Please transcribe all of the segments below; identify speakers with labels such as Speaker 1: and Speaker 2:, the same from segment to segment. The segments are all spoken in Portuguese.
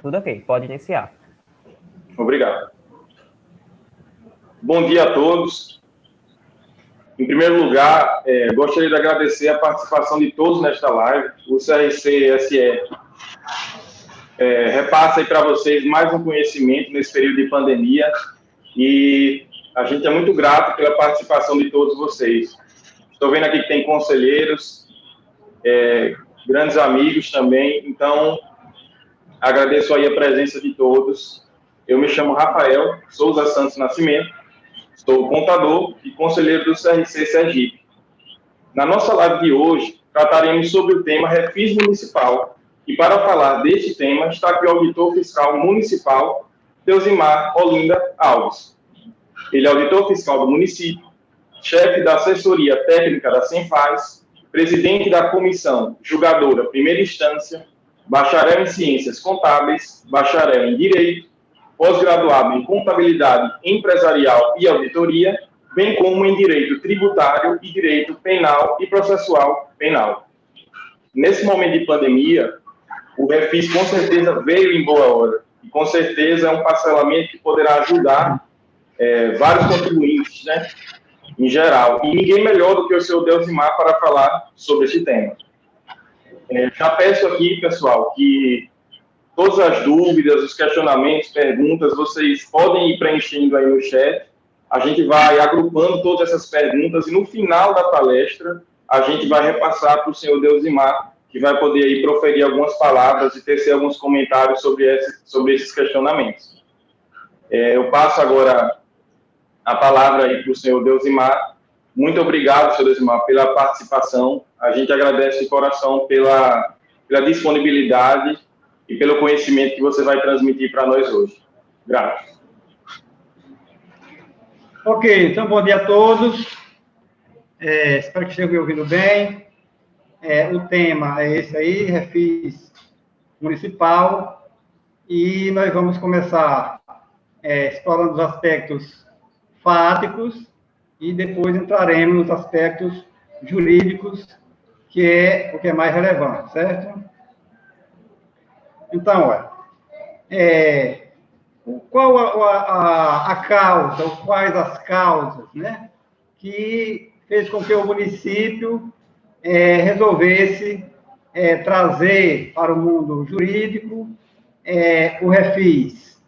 Speaker 1: Tudo ok, pode iniciar.
Speaker 2: Obrigado. Bom dia a todos. Em primeiro lugar, gostaria de agradecer a participação de todos nesta live. O CRC-SE repassa aí para vocês mais um conhecimento nesse período de pandemia e a gente é muito grato pela participação de todos vocês. Estou vendo aqui que tem conselheiros, grandes amigos também, então agradeço aí a presença de todos. Eu me chamo Rafael Souza Santos Nascimento, sou contador e conselheiro do CRC Sergipe. Na nossa live de hoje, trataremos sobre o tema Refis Municipal, e para falar deste tema está aqui o auditor fiscal municipal, Deusimar Olinda Alves. Ele é auditor fiscal do município, chefe da assessoria técnica da Cenfaz, presidente da comissão julgadora primeira instância, bacharel em ciências contábeis, bacharel em direito, pós-graduado em contabilidade empresarial e auditoria, bem como em direito tributário e direito penal e processual penal. Nesse momento de pandemia, o Refis com certeza veio em boa hora, e com certeza é um parcelamento que poderá ajudar vários contribuintes, né, em geral. E ninguém melhor do que o senhor Deusimar para falar sobre esse tema. Já peço aqui, pessoal, que todas as dúvidas, os questionamentos, perguntas, vocês podem ir preenchendo aí no chat. A gente vai agrupando todas essas perguntas e no final da palestra a gente vai repassar para o senhor Deusimar, que vai poder aí proferir algumas palavras e tecer alguns comentários sobre esses questionamentos. Eu passo agora a palavra aí para o senhor Deusimar. Muito obrigado, senhor Deusimar, pela participação. A gente agradece de coração pela disponibilidade e pelo conhecimento que você vai transmitir para nós hoje. Grato.
Speaker 3: Ok, então bom dia a todos. Espero que estejam me ouvindo bem. O tema é esse aí, Refis Municipal, e nós vamos começar explorando os aspectos fáticos e depois entraremos nos aspectos jurídicos, que é o que é mais relevante, certo? Então, qual a causa, ou quais as causas, né, que fez com que o município resolvesse trazer para o mundo jurídico o Refis?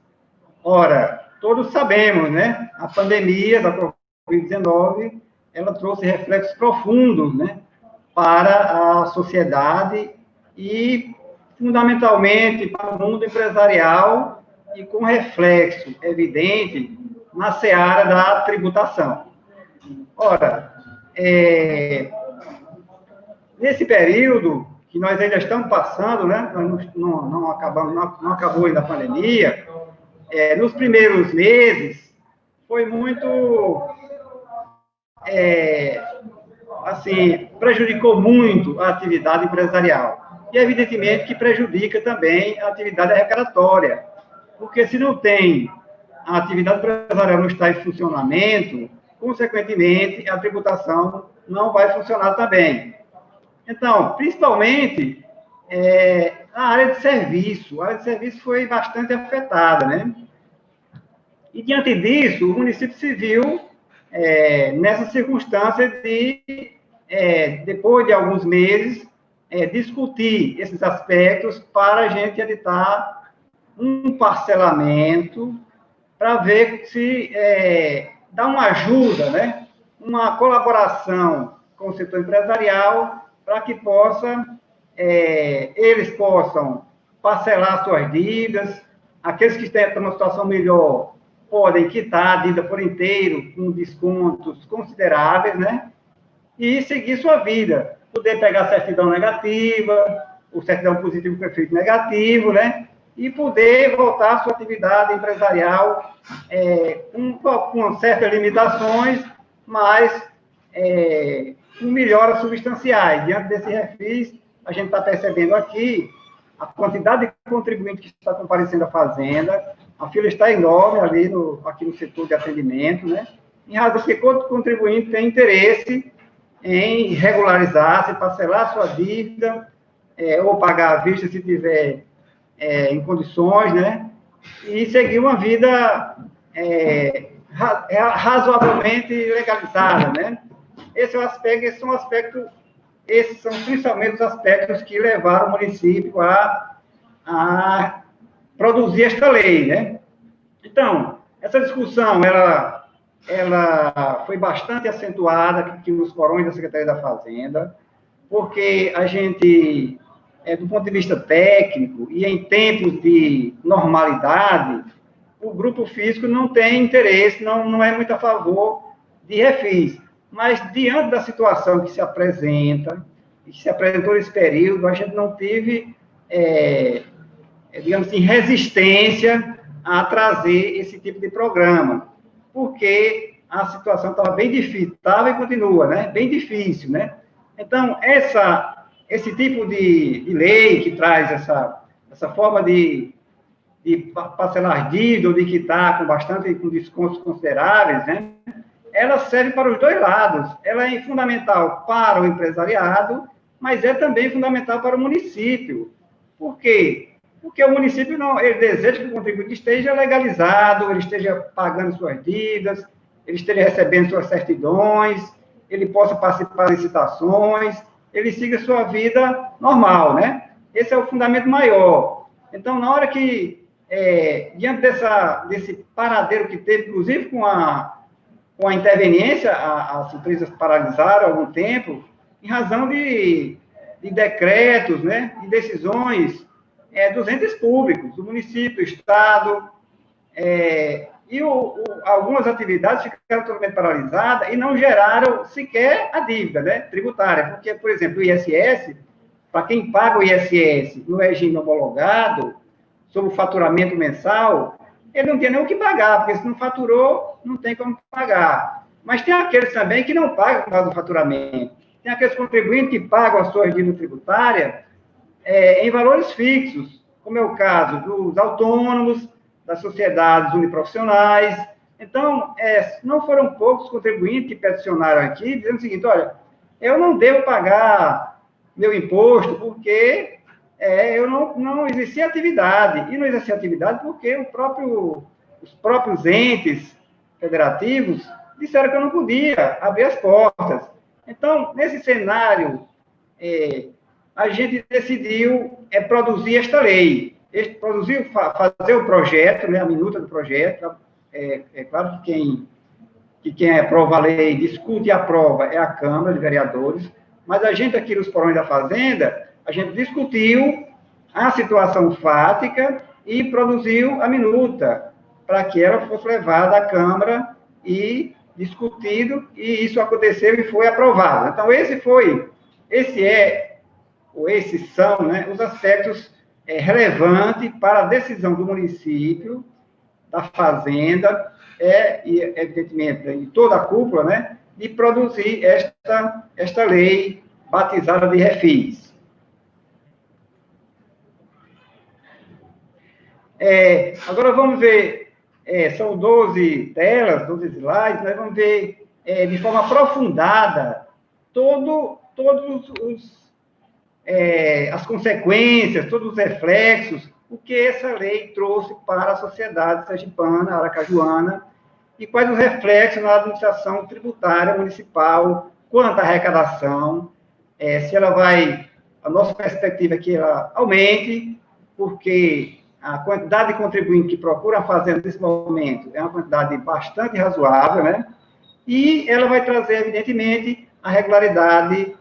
Speaker 3: Ora, todos sabemos, né, a pandemia da Covid-19, ela trouxe reflexos profundos, né, para a sociedade e, fundamentalmente, para o mundo empresarial e com reflexo evidente na seara da tributação. Ora, nesse período que nós ainda estamos passando, né, nós não acabou ainda a pandemia, nos primeiros meses foi muito, assim, prejudicou muito a atividade empresarial. E, evidentemente, que prejudica também a atividade arrecadatória. Porque se não tem, a atividade empresarial não está em funcionamento, consequentemente, a tributação não vai funcionar também. Então, principalmente, a área de serviço. A área de serviço foi bastante afetada, né? E, diante disso, o município se viu nessa circunstância de, depois de alguns meses, discutir esses aspectos para a gente editar um parcelamento para ver se dá uma ajuda, né? Uma colaboração com o setor empresarial para que eles possam parcelar suas dívidas. Aqueles que estão numa situação melhor podem quitar a dívida por inteiro com descontos consideráveis, né? E seguir sua vida. Poder pegar certidão negativa, ou certidão positiva com efeito negativo, né? E poder voltar à sua atividade empresarial com certas limitações, mas com melhoras substanciais. Diante desse refis, a gente está percebendo aqui a quantidade de contribuintes que está comparecendo à Fazenda, a fila está enorme ali aqui no setor de atendimento, né? Em razão que todo contribuinte tem interesse em regularizar-se, parcelar sua dívida, ou pagar à vista se tiver em condições, né? E seguir uma vida razoavelmente legalizada, né? Esses são principalmente os aspectos que levaram o município a produzir esta lei, né? Então, essa discussão, ela foi bastante acentuada aqui nos porões da Secretaria da Fazenda, porque a gente, do ponto de vista técnico, e em tempos de normalidade, o grupo físico não tem interesse, não é muito a favor de refis. Mas, diante da situação que se apresenta, que se apresentou nesse período, a gente não teve, digamos assim, resistência a trazer esse tipo de programa, porque a situação estava bem difícil, estava e continua, né? Bem difícil, né? Então, esse tipo de lei que traz essa forma de parcelar dívida ou de quitar com descontos consideráveis, né? Ela serve para os dois lados. Ela é fundamental para o empresariado, mas é também fundamental para o município. Por quê? Porque o município ele deseja que o contribuinte esteja legalizado, ele esteja pagando suas dívidas, ele esteja recebendo suas certidões, ele possa participar de licitações, ele siga sua vida normal, né? Esse é o fundamento maior. Então, na hora que, diante desse paradeiro que teve, inclusive com a interveniência, as empresas paralisaram há algum tempo, em razão de decretos, né, de decisões dos entes públicos, do município, do Estado, e algumas atividades ficaram totalmente paralisadas e não geraram sequer a dívida, né, tributária, porque, por exemplo, o ISS, para quem paga o ISS no regime homologado, sob o faturamento mensal, ele não tinha nem o que pagar, porque se não faturou, não tem como pagar. Mas tem aqueles também que não pagam por causa do faturamento. Tem aqueles contribuintes que pagam as suas dívidas tributárias em valores fixos, como é o caso dos autônomos, das sociedades uniprofissionais. Então, não foram poucos contribuintes que peticionaram aqui, dizendo o seguinte: olha, eu não devo pagar meu imposto porque eu não exercia atividade. E não exercia atividade porque os próprios entes federativos disseram que eu não podia abrir as portas. Então, nesse cenário, a gente decidiu produzir esta lei. Fazer o projeto, né, a minuta do projeto. É claro que quem aprova a lei, discute e aprova é a Câmara de Vereadores, mas a gente aqui nos porões da Fazenda, a gente discutiu a situação fática e produziu a minuta, para que ela fosse levada à Câmara e discutido, e isso aconteceu e foi aprovado. Então, esses são, né, os aspectos relevantes para a decisão do município, da Fazenda, e, evidentemente, de toda a cúpula, né, de produzir esta lei batizada de refis. Agora vamos ver, são 12 telas, 12 slides, nós vamos ver de forma aprofundada todos as consequências, todos os reflexos, o que essa lei trouxe para a sociedade sergipana, aracajuana, e quais os reflexos na administração tributária municipal, quanto à arrecadação, se ela a nossa perspectiva é que ela aumente, porque a quantidade de contribuintes que procura a Fazenda nesse momento é uma quantidade bastante razoável, né? E ela vai trazer, evidentemente, a regularidade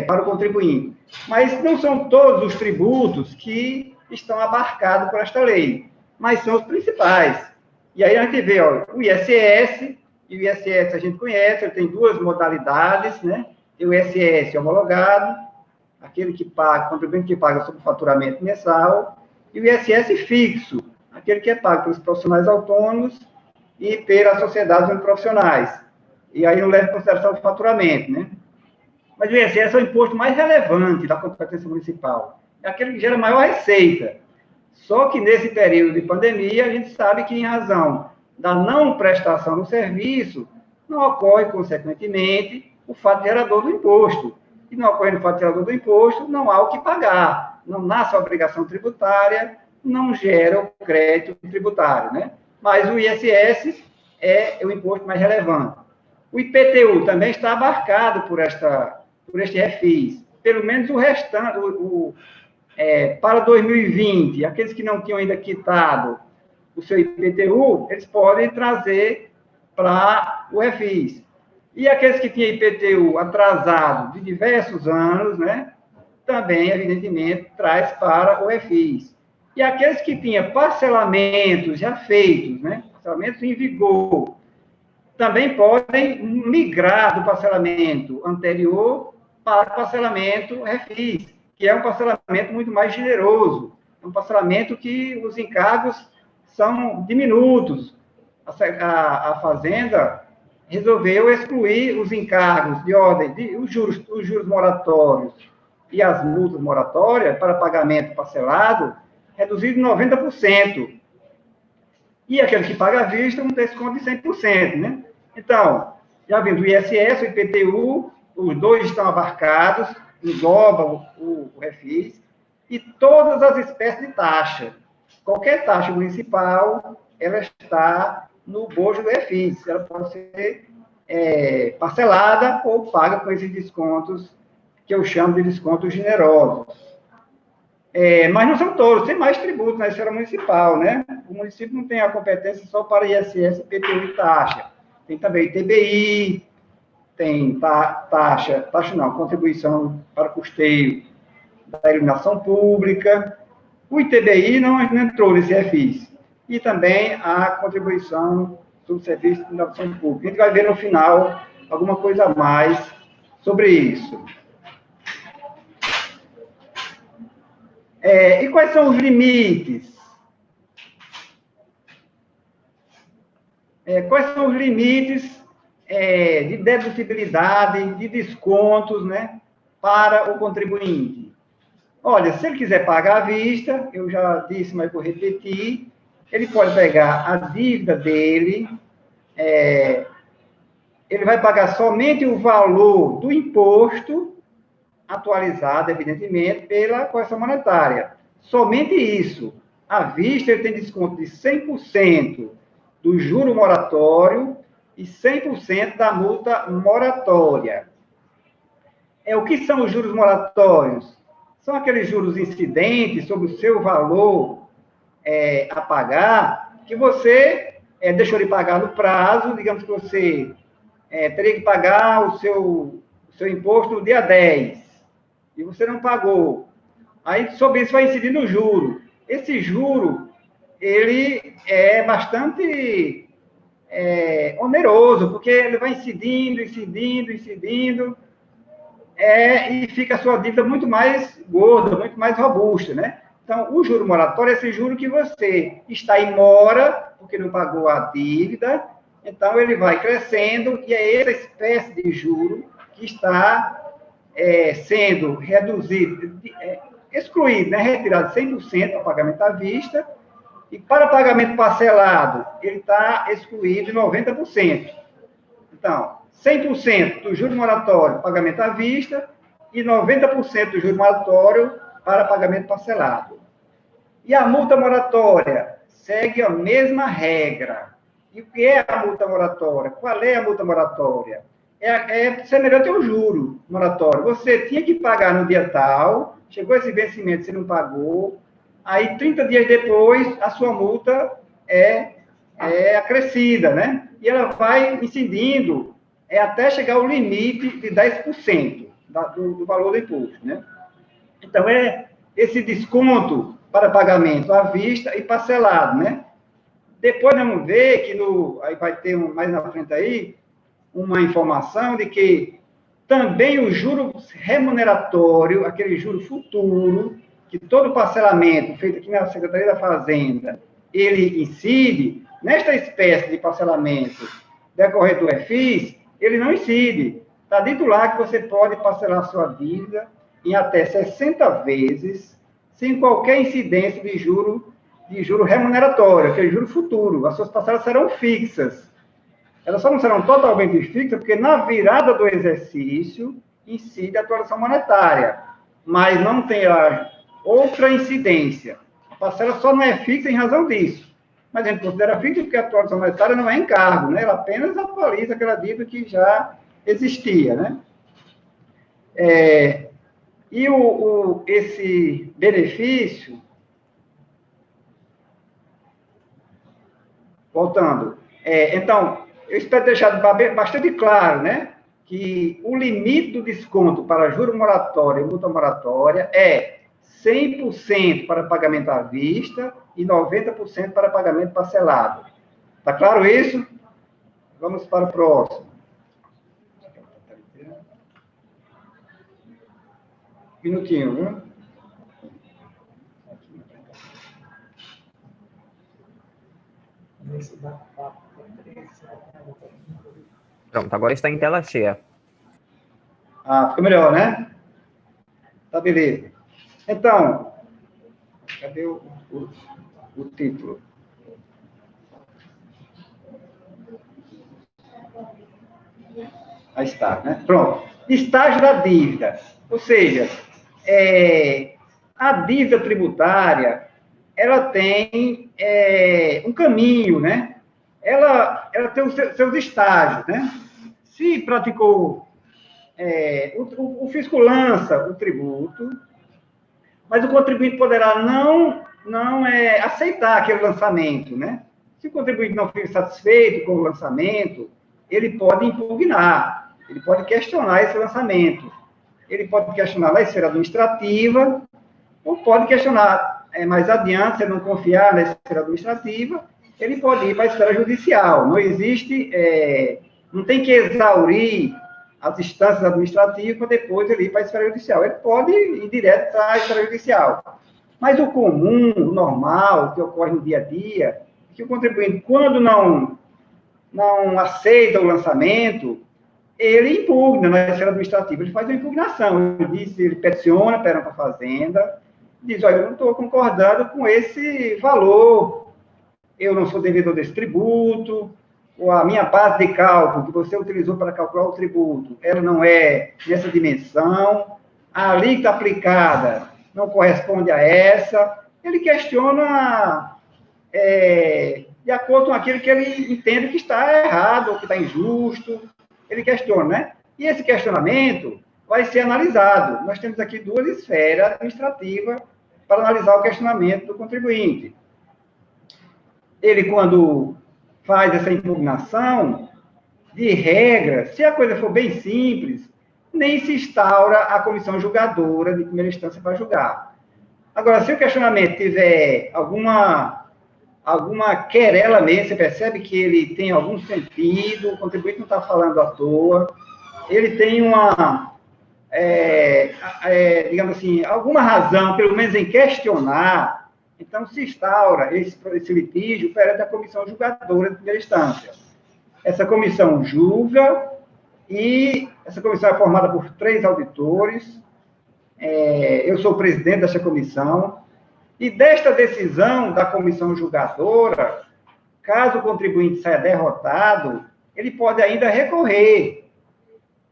Speaker 3: para o contribuinte. Mas não são todos os tributos que estão abarcados por esta lei, mas são os principais. E aí a gente vê, o ISS, e o ISS a gente conhece, ele tem duas modalidades, né? Tem o ISS homologado, aquele que paga, o contribuinte que paga sobre o faturamento mensal, e o ISS fixo, aquele que é pago pelos profissionais autônomos e pelas sociedades uniprofissionais. E aí não leva em consideração o faturamento, né? Mas o ISS é o imposto mais relevante da competência municipal. É aquele que gera maior receita. Só que nesse período de pandemia, a gente sabe que, em razão da não prestação do serviço, não ocorre, consequentemente, o fato gerador do imposto. E não ocorrendo o fato gerador do imposto, não há o que pagar. não nasce a obrigação tributária, não gera o crédito tributário, né? Mas o ISS é o imposto mais relevante. O IPTU também está abarcado por este refis. Pelo menos o restante, para 2020, aqueles que não tinham ainda quitado o seu IPTU, eles podem trazer para o refis. E aqueles que tinham IPTU atrasado de diversos anos, né, também, evidentemente, traz para o refis. E aqueles que tinham parcelamentos já feitos, né, parcelamentos em vigor, também podem migrar do parcelamento anterior para o parcelamento refis, que é um parcelamento muito mais generoso, é um parcelamento que os encargos são diminutos. A Fazenda resolveu excluir os encargos de ordem, os juros moratórios e as multas moratórias para pagamento parcelado, reduzido em 90%. E aquele que paga à vista, um desconto de 100%, né? Então, já vimos o ISS, o IPTU, os dois estão abarcados, englobam o refis, e todas as espécies de taxa. Qualquer taxa municipal, ela está no bojo do refis. Ela pode ser parcelada ou paga com esses descontos, que eu chamo de descontos generosos. Mas não são todos, tem mais tributos na esfera municipal, né? O município não tem a competência só para ISS, IPTU e taxa. Tem também ITBI, tem contribuição para custeio da iluminação pública. O ITBI não entrou nesse refis. E também a contribuição sobre serviço de iluminação pública. A gente vai ver no final alguma coisa a mais sobre isso. E quais são os limites? Quais são os limites de dedutibilidade, de descontos, né, para o contribuinte? Olha, se ele quiser pagar à vista, eu já disse, mas vou repetir, ele pode pegar a dívida dele, ele vai pagar somente o valor do imposto, atualizado, evidentemente, pela correção monetária. Somente isso. À vista, ele tem desconto de 100% do juro moratório e 100% da multa moratória. O que são os juros moratórios? São aqueles juros incidentes sobre o seu valor a pagar, que você deixou de pagar no prazo, digamos que você teria que pagar o seu imposto no dia 10, e você não pagou. Aí, sobre isso, vai incidir no juro. Esse juro, ele é bastante oneroso, porque ele vai incidindo, e fica a sua dívida muito mais gorda, muito mais robusta, né? Então, o juro moratório é esse juro que você está em mora, porque não pagou a dívida, então ele vai crescendo, e é essa espécie de juro que está sendo reduzido, excluído, né, retirado 100% para pagamento à vista, e para pagamento parcelado, ele está excluído 90%. Então, 100% do juro moratório, pagamento à vista, e 90% do juro moratório para pagamento parcelado. E a multa moratória segue a mesma regra. E o que é a multa moratória? Qual é a multa moratória? É semelhante ao juro moratório. Você tinha que pagar no dia tal, chegou esse vencimento, você não pagou, aí 30 dias depois, a sua multa é acrescida, né? E ela vai incidindo até chegar ao limite de 10% do valor do imposto, né? Então, esse desconto para pagamento à vista e parcelado, né? Depois vamos ver que aí vai ter mais na frente aí, uma informação de que também o juro remuneratório, aquele juro futuro, que todo parcelamento feito aqui na Secretaria da Fazenda, ele incide, nesta espécie de parcelamento decorrente do refis, ele não incide. Está dito lá que você pode parcelar sua dívida em até 60 vezes, sem qualquer incidência de juro remuneratório, aquele juro futuro. As suas parcelas serão fixas. Elas só não serão totalmente fixas, porque na virada do exercício incide a atualização monetária. Mas não tem outra incidência. A parcela só não é fixa em razão disso. Mas a gente considera fixa porque a atualização monetária não é encargo, né? Ela apenas atualiza aquela dívida que já existia, né? E esse benefício, voltando, então, eu espero deixar bastante claro, né, que o limite do desconto para juro moratório e multa moratória é 100% para pagamento à vista e 90% para pagamento parcelado. Está claro isso? Vamos para o próximo. Minutinho, viu?
Speaker 1: Pronto, agora está em tela cheia.
Speaker 3: Ficou melhor, né? Tá, beleza. Então, cadê o título? Aí está, né? Pronto. Estágio da dívida. Ou seja, a dívida tributária, ela tem um caminho, né? Ela tem os seus estágios, né? Se praticou... o fisco lança o tributo, mas o contribuinte poderá não aceitar aquele lançamento, né? Se o contribuinte não ficar satisfeito com o lançamento, ele pode impugnar, ele pode questionar esse lançamento, ele pode questionar na esfera administrativa, ou pode questionar mais adiante, se não confiar na esfera administrativa, ele pode ir para a esfera judicial. Não existe, não tem que exaurir as instâncias administrativas para depois ele ir para a esfera judicial. Ele pode ir direto para a esfera judicial. Mas o comum, o normal, que ocorre no dia a dia, é que o contribuinte, quando não aceita o lançamento, ele impugna na esfera administrativa, ele faz uma impugnação, ele peticiona perante a Fazenda, diz, olha, eu não estou concordando com esse valor, eu não sou devedor desse tributo, ou a minha base de cálculo que você utilizou para calcular o tributo, ela não é nessa dimensão, a alíquota aplicada não corresponde a essa, ele questiona de acordo com aquilo que ele entende que está errado, ou que está injusto, ele questiona, né? E esse questionamento vai ser analisado. Nós temos aqui duas esferas administrativas para analisar o questionamento do contribuinte. Ele, quando faz essa impugnação, de regra, se a coisa for bem simples, nem se instaura a comissão julgadora de primeira instância para julgar. Agora, se o questionamento tiver alguma querela mesmo, você percebe que ele tem algum sentido, o contribuinte não está falando à toa, ele tem digamos assim, alguma razão, pelo menos em questionar, então se instaura esse litígio perante a comissão julgadora de primeira instância. Essa comissão julga, e essa comissão é formada por 3 auditores, eu sou o presidente dessa comissão, e desta decisão da comissão julgadora, caso o contribuinte saia derrotado, ele pode ainda recorrer.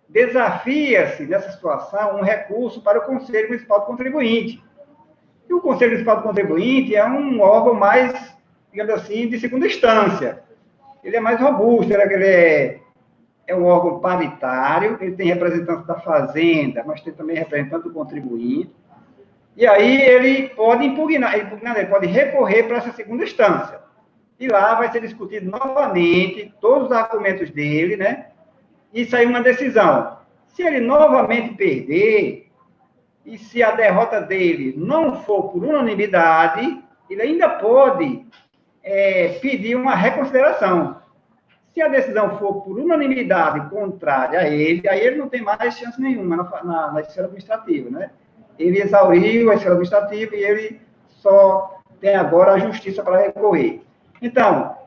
Speaker 3: Desafia-se, nessa situação, um recurso para o Conselho Municipal do Contribuinte. E o Conselho Municipal do Contribuinte é um órgão mais, digamos assim, de segunda instância. Ele é mais robusto, ele é um órgão paritário, ele tem representante da Fazenda, mas tem também representante do contribuinte. E aí ele pode impugnar, ele pode recorrer para essa segunda instância. E lá vai ser discutido novamente todos os argumentos dele, né? E sair uma decisão. Se ele novamente perder, e se a derrota dele não for por unanimidade, ele ainda pode pedir uma reconsideração. Se a decisão for por unanimidade contrária a ele, aí ele não tem mais chance nenhuma na esfera administrativa, né? Ele exauriu a esfera administrativa e ele só tem agora a justiça para recorrer. Então,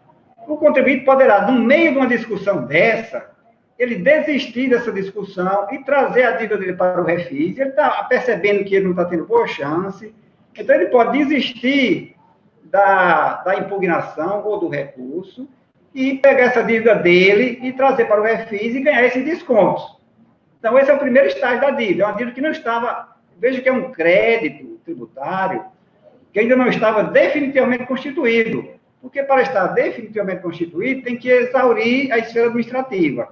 Speaker 3: o contribuinte poderá, no meio de uma discussão dessa, ele desistir dessa discussão e trazer a dívida dele para o refis. Ele está percebendo que ele não está tendo boa chance, então ele pode desistir da impugnação ou do recurso e pegar essa dívida dele e trazer para o refis e ganhar esses descontos. Então, esse é o primeiro estágio da dívida. É uma dívida que não estava... Veja que é um crédito tributário, que ainda não estava definitivamente constituído. Porque para estar definitivamente constituído, tem que exaurir a esfera administrativa.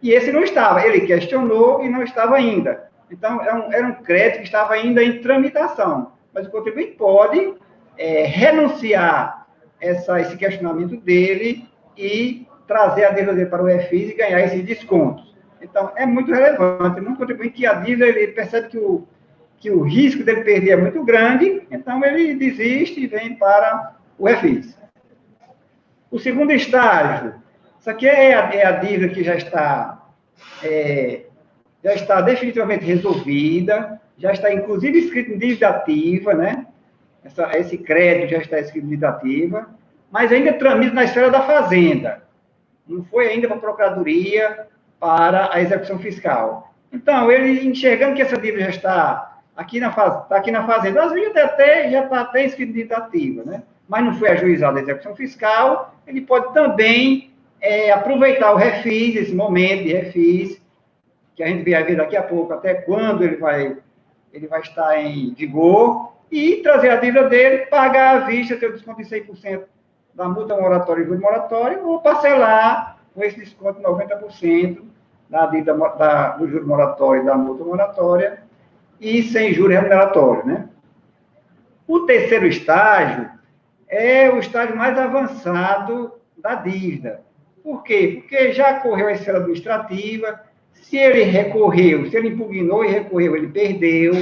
Speaker 3: E esse não estava. Ele questionou e não estava ainda. Então, era um crédito que estava ainda em tramitação. Mas o contribuinte pode renunciar esse questionamento dele e trazer a dívida dele para o refis e ganhar esses descontos. Então, é muito relevante. Muito contribuinte que a dívida, ele percebe que o risco dele perder é muito grande, então ele desiste e vem para o refis. O segundo estágio, isso aqui é a dívida que já está definitivamente resolvida, já está inclusive escrito em dívida ativa, né? Esse crédito já está escrito em dívida ativa, mas ainda tramita na esfera da Fazenda. Não foi ainda para a Procuradoria para a execução fiscal. Então, ele enxergando que essa dívida já está aqui na Fazenda, às vezes já está até escrito em dívida ativa, né? Mas não foi ajuizada a execução fiscal, ele pode também aproveitar o refis, esse momento de refis, que a gente vai ver daqui a pouco, até quando ele vai estar em vigor, e trazer a dívida dele, pagar à vista, ter o desconto de 100% da multa moratória e juro moratório, ou parcelar com esse desconto de 90% da dívida do juro moratório e da multa moratória, e sem juro remuneratório, né? O terceiro estágio é o estágio mais avançado da dívida. Por quê? Porque já correu a esfera administrativa, se ele recorreu, se ele impugnou e recorreu, ele perdeu,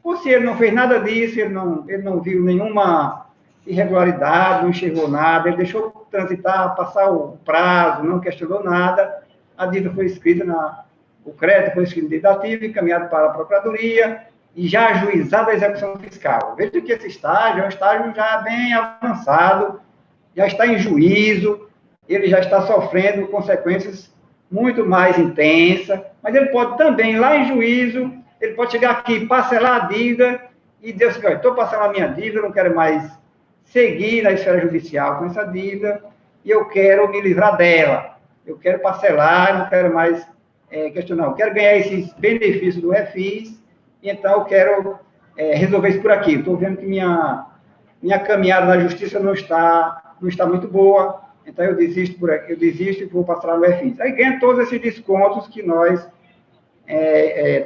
Speaker 3: ou se ele não fez nada disso, ele não viu nenhuma irregularidade, não enxergou nada, ele deixou transitar, passar o prazo, não questionou nada, a dívida foi escrita o crédito foi escrito em dívida ativa, encaminhado para a Procuradoria e já ajuizado a execução fiscal. Veja que esse estágio é um estágio já bem avançado, já está em juízo, ele já está sofrendo consequências muito mais intensas, mas ele pode também, lá em juízo, ele pode chegar aqui, parcelar a dívida e dizer assim, estou parcelando a minha dívida, não quero mais seguir na esfera judicial com essa dívida e eu quero me livrar dela. Eu quero parcelar, não quero mais questionar, eu quero ganhar esses benefícios do refis, e então eu quero resolver isso por aqui. Estou vendo que minha caminhada na justiça não está muito boa, então eu desisto por aqui, eu desisto e vou passar no refis. Aí ganha todos esses descontos que nós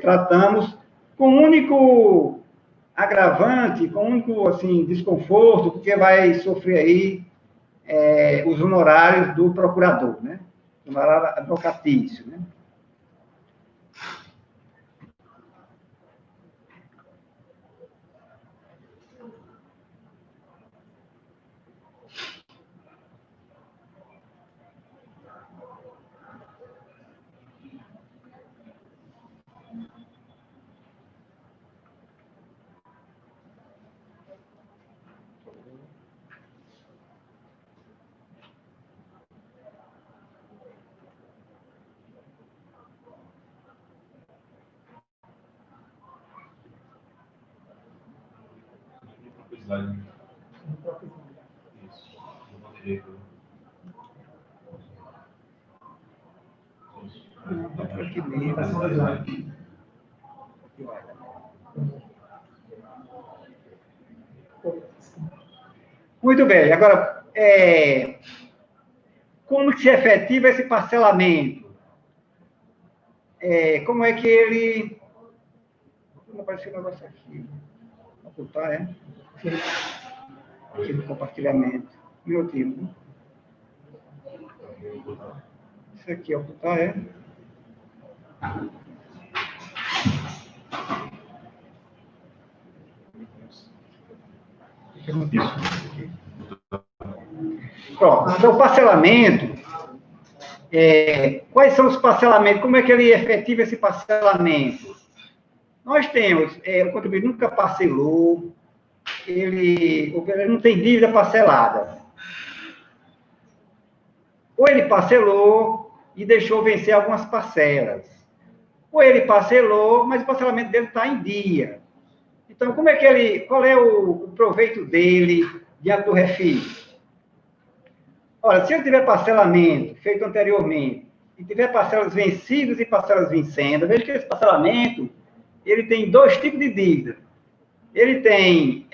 Speaker 3: tratamos com um único agravante, com um único assim, desconforto, porque vai sofrer aí os honorários do procurador, né? Honorário advocatício, né? Muito bem, agora, como que se efetiva esse parcelamento? Como é que ele... Não apareceu o negócio aqui. Vou ocultar, Aqui no compartilhamento. Um minutinho, né? Isso aqui é ocultar, Pronto, então o parcelamento, quais são os parcelamentos, como é que ele efetiva esse parcelamento? Nós temos, o contribuinte nunca parcelou, ele não tem dívida parcelada. Ou ele parcelou e deixou vencer algumas parcelas. Ou ele parcelou, mas o parcelamento dele está em dia. Então, qual é o proveito dele diante do refis? Ora, se ele tiver parcelamento feito anteriormente, e tiver parcelas vencidas e parcelas vencendo, veja que esse parcelamento, ele tem dois tipos de dívida. ele tem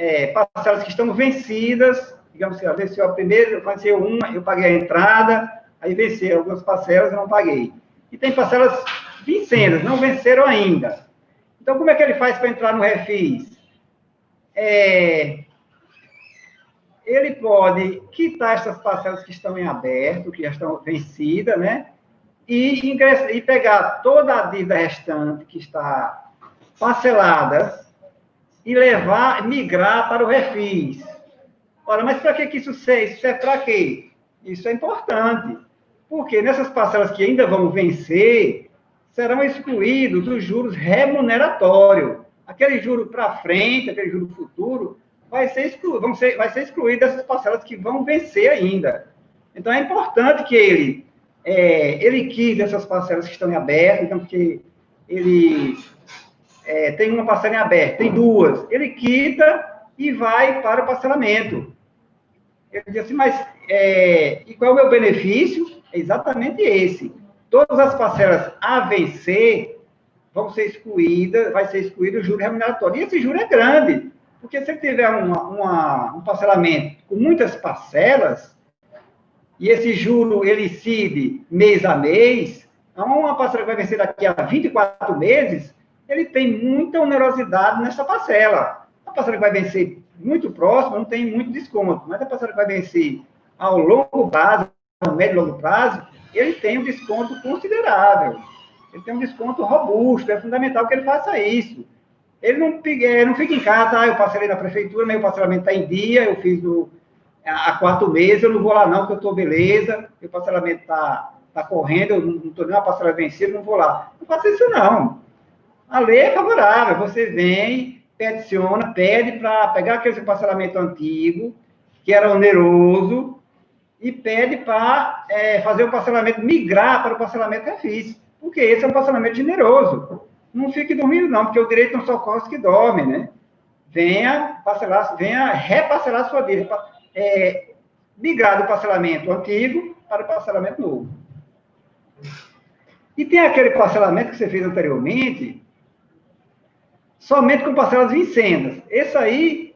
Speaker 3: parcelas que estão vencidas, digamos assim, venceu a primeira, venceu uma, eu paguei a entrada, aí venceram algumas parcelas, eu não paguei. E tem parcelas vencidas, não venceram ainda. Então, como é que ele faz para entrar no refis? Ele pode quitar essas parcelas que estão em aberto, que já estão vencidas, né? E pegar toda a dívida restante que está parcelada e migrar para o refis. Ora, mas para que isso serve? Isso é para quê? Isso é importante, porque nessas parcelas que ainda vão vencer, serão excluídos os juros remuneratórios. Aquele juro para frente, aquele juro futuro, vai ser excluído dessas parcelas que vão vencer ainda. Então, é importante que ele quite essas parcelas que estão em aberto, então, porque ele tem uma parcela em aberto, tem duas, ele quita e vai para o parcelamento. Ele diz assim, mas e qual é o meu benefício? É exatamente esse. Todas as parcelas a vencer vão ser excluídas, vai ser excluído o juro remuneratório. E esse juro é grande, porque se ele tiver um parcelamento com muitas parcelas, e esse juro ele incide mês a mês, então uma parcela que vai vencer daqui a 24 meses, ele tem muita onerosidade nessa parcela. A parcela que vai vencer muito próximo não tem muito desconto, mas a parcela que vai vencer ao longo prazo, ao médio e longo prazo, ele tem um desconto considerável. Ele tem um desconto robusto, é fundamental que ele faça isso. Ele não fica em casa, eu parcelei na prefeitura, meu parcelamento está em dia, eu fiz há 4 meses, eu não vou lá não, porque eu estou beleza, meu parcelamento está correndo, eu não estou nem uma parcela vencida, não vou lá. Não faça isso não. A lei é favorável, você vem, peticiona, pede para pegar aquele parcelamento antigo, que era oneroso, e pede para fazer o parcelamento, migrar para o parcelamento refis, porque esse é um parcelamento generoso. Não fique dormindo não, porque o direito não socorre os que dormem, né? Venha reparcelar sua dívida, migrar do parcelamento antigo para o parcelamento novo. E tem aquele parcelamento que você fez anteriormente, somente com parcelas vincendas. Esse aí,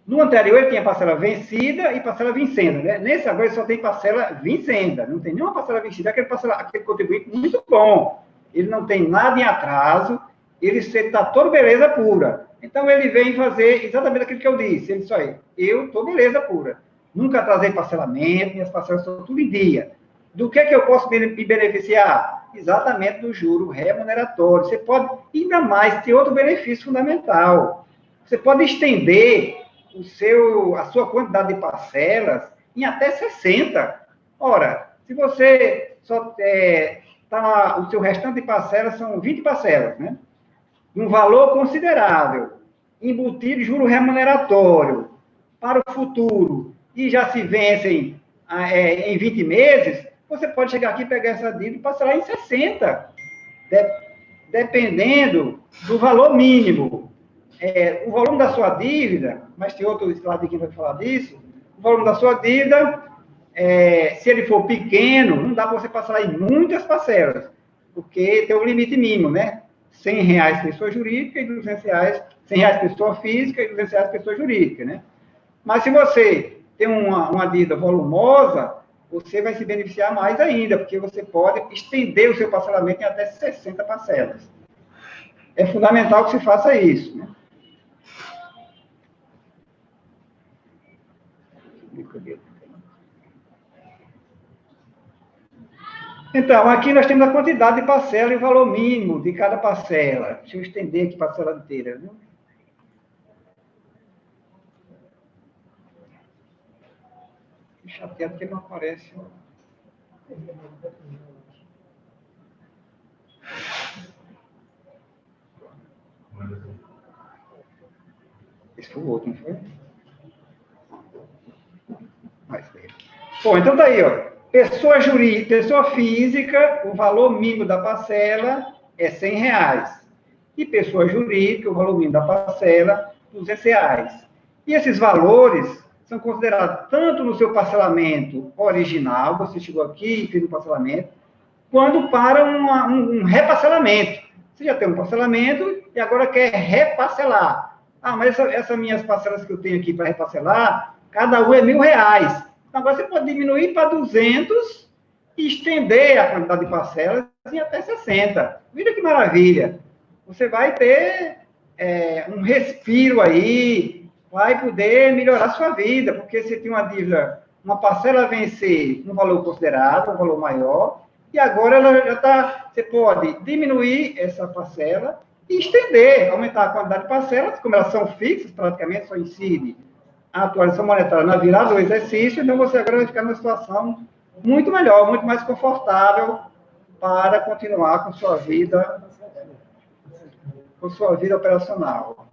Speaker 3: no anterior ele tinha parcela vencida e parcela vincenda, né? Nesse agora ele só tem parcela vincenda, não tem nenhuma parcela vencida, aquele contribuinte muito bom. Ele não tem nada em atraso, ele está todo beleza pura. Então ele vem fazer exatamente aquilo que eu disse. Ele disse, olha, eu estou beleza pura. Nunca atrasei parcelamento, minhas parcelas estão tudo em dia. Do que eu posso me beneficiar? Exatamente do juro remuneratório. Você pode, ainda mais, ter outro benefício fundamental. Você pode estender a sua quantidade de parcelas em até 60. Ora, se você só o seu restante de parcelas são 20 parcelas, né? Um valor considerável, embutido juro remuneratório para o futuro, e já se vencem em 20 meses, você pode chegar aqui, pegar essa dívida e parcelar em 60, dependendo do valor mínimo. O volume da sua dívida, mas tem outro lado aqui que vai falar disso, o volume da sua dívida, se ele for pequeno, não dá para você parcelar em muitas parcelas, porque tem um limite mínimo, né? R$100 pessoa jurídica e R$200, R$100 pessoa física e R$200 pessoa jurídica, né? Mas se você tem uma dívida volumosa, você vai se beneficiar mais ainda, porque você pode estender o seu parcelamento em até 60 parcelas. É fundamental que se faça isso, né? Então, aqui nós temos a quantidade de parcela e o valor mínimo de cada parcela. Deixa eu estender aqui a parcela inteira, viu? Fico chateado porque não aparece. Esse foi o outro, não foi? Bom, então tá aí, ó. Pessoa jurídica, pessoa física, o valor mínimo da parcela é R$100. E pessoa jurídica, o valor mínimo da parcela, R$200. E esses valores são considerados tanto no seu parcelamento original, você chegou aqui e fez um parcelamento, quanto para um reparcelamento. Você já tem um parcelamento e agora quer reparcelar. Ah, mas essas minhas parcelas que eu tenho aqui para reparcelar, cada um é R$1.000. Então, agora você pode diminuir para 200 e estender a quantidade de parcelas em até 60. Veja que maravilha. Você vai ter um respiro aí, vai poder melhorar a sua vida, porque você tem uma dívida, uma parcela a vencer um valor considerado, um valor maior, e agora ela já está, você pode diminuir essa parcela e estender, aumentar a quantidade de parcelas, como elas são fixas, praticamente só incide a atualização monetária na virada do exercício, então você agora vai ficar numa situação muito melhor, muito mais confortável para continuar com sua vida operacional.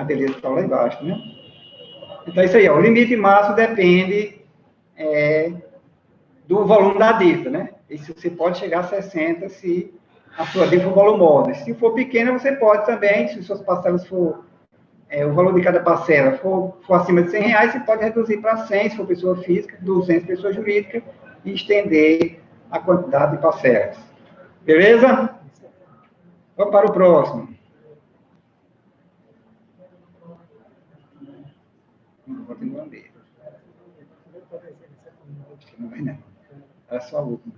Speaker 3: Beleza, está lá embaixo, né? Então, isso aí, o limite máximo depende do volume da dívida, né? E se você pode chegar a 60 se a sua dívida for volumosa. Se for pequena, você pode também, se suas parcelas for, o valor de cada parcela for acima de R$100, você pode reduzir para 100, se for pessoa física, 200 pessoa jurídica, e estender a quantidade de parcelas. Beleza? Vamos para o próximo. Vou ter um bandeira. Não vai, não. É só a última.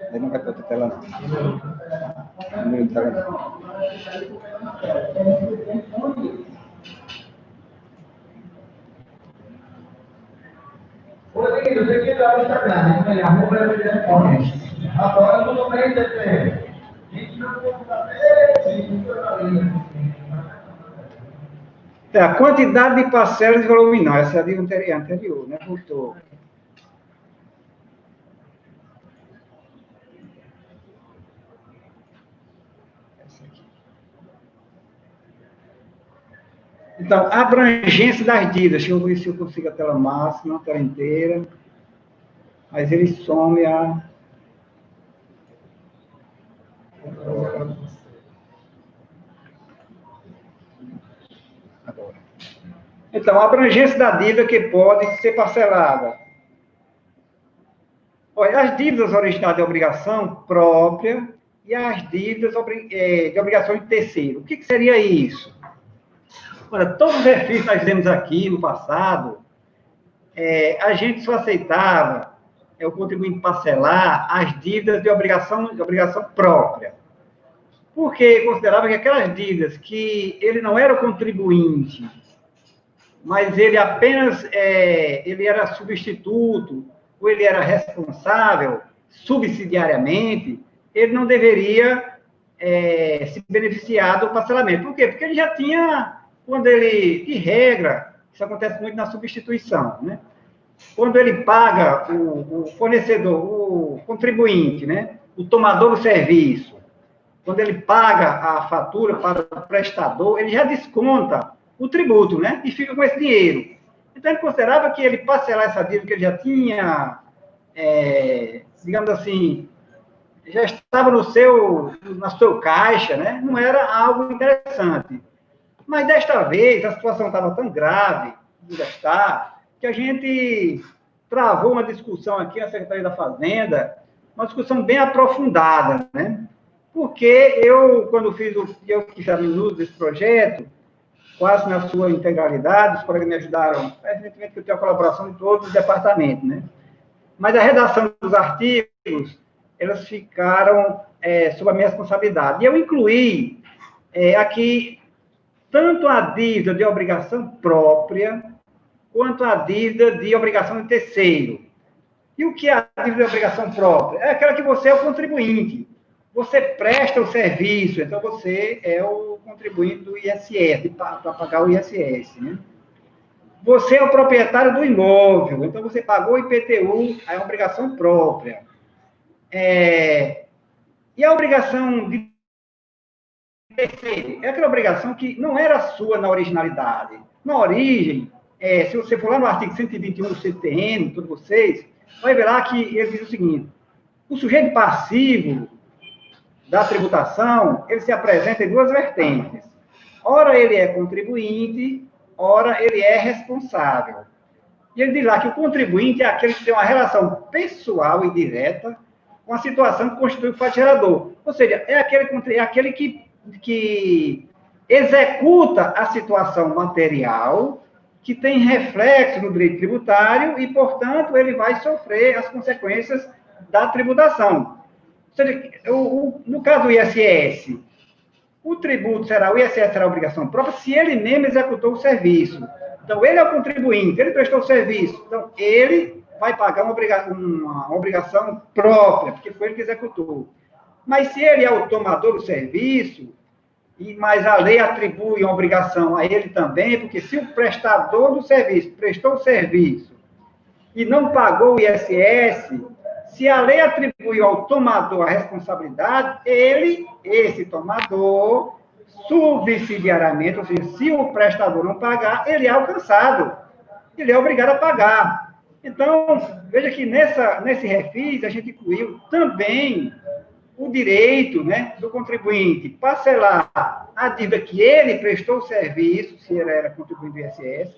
Speaker 3: Ele não vai ter outra tela, não. Não vai não.
Speaker 4: Porque eu sei que está no Instagram, né? Arroba agora eu não tenho DPR.
Speaker 3: A quantidade de parcelas de valor nominal, essa é a anterior, né? Voltou. Então, a abrangência das dívidas, deixa eu ver se eu consigo a tela máxima, a tela inteira, mas ele some a... Agora. Então, a abrangência da dívida que pode ser parcelada. Olha, as dívidas originais de obrigação própria e as dívidas de obrigação de terceiro. O que seria isso? Olha, todos os exercícios que nós fizemos aqui no passado, a gente só aceitava o contribuinte parcelar as dívidas de obrigação própria. Porque considerava que aquelas dívidas que ele não era o contribuinte, mas ele apenas ele era substituto, ou ele era responsável subsidiariamente, ele não deveria se beneficiar do parcelamento. Por quê? Porque ele já tinha, quando ele, de regra, isso acontece muito na substituição, né? Quando ele paga o fornecedor, o contribuinte, né? O tomador do serviço, quando ele paga a fatura para o prestador, ele já desconta o tributo, né? E fica com esse dinheiro. Então, ele considerava que ele parcelar essa dívida que ele já tinha, digamos assim, já estava na sua caixa, né? Não era algo interessante. Mas, desta vez, a situação estava tão grave, ainda está, que a gente travou uma discussão aqui na Secretaria da Fazenda, uma discussão bem aprofundada, né? Porque quando eu fiz a minuta desse projeto, quase na sua integralidade, os colegas me ajudaram, evidentemente que eu tenho a colaboração de todos os departamentos, né? Mas a redação dos artigos, elas ficaram sob a minha responsabilidade. E eu incluí aqui tanto a dívida de obrigação própria, quanto a dívida de obrigação de terceiro. E o que é a dívida de obrigação própria? É aquela que você é o contribuinte. Você presta o serviço, então você é o contribuinte do ISS, para pagar o ISS, né? Você é o proprietário do imóvel, então você pagou o IPTU, é uma obrigação própria. E a obrigação de terceiro é aquela obrigação que não era sua na originalidade. Na origem, se você for lá no artigo 121 do CTN, todos vocês, vai ver lá que ele diz o seguinte: o sujeito passivo da tributação, ele se apresenta em duas vertentes. Ora, ele é contribuinte, ora ele é responsável. E ele diz lá que o contribuinte é aquele que tem uma relação pessoal e direta com a situação que constitui o fato gerador. Ou seja, é aquele que executa a situação material, que tem reflexo no direito tributário e, portanto, ele vai sofrer as consequências da tributação. Ou seja, no caso do ISS, o ISS será obrigação própria se ele mesmo executou o serviço. Então, ele é o contribuinte, ele prestou o serviço. Então, ele vai pagar uma obrigação própria, porque foi ele que executou. Mas se ele é o tomador do serviço, mas a lei atribui uma obrigação a ele também, porque se o prestador do serviço prestou o serviço e não pagou o ISS, se a lei atribui ao tomador a responsabilidade, esse tomador, subsidiariamente, ou seja, se o prestador não pagar, ele é alcançado, ele é obrigado a pagar. Então, veja que nesse refis, a gente incluiu também o direito, né, do contribuinte parcelar a dívida que ele prestou o serviço, se ele era contribuinte do ISS,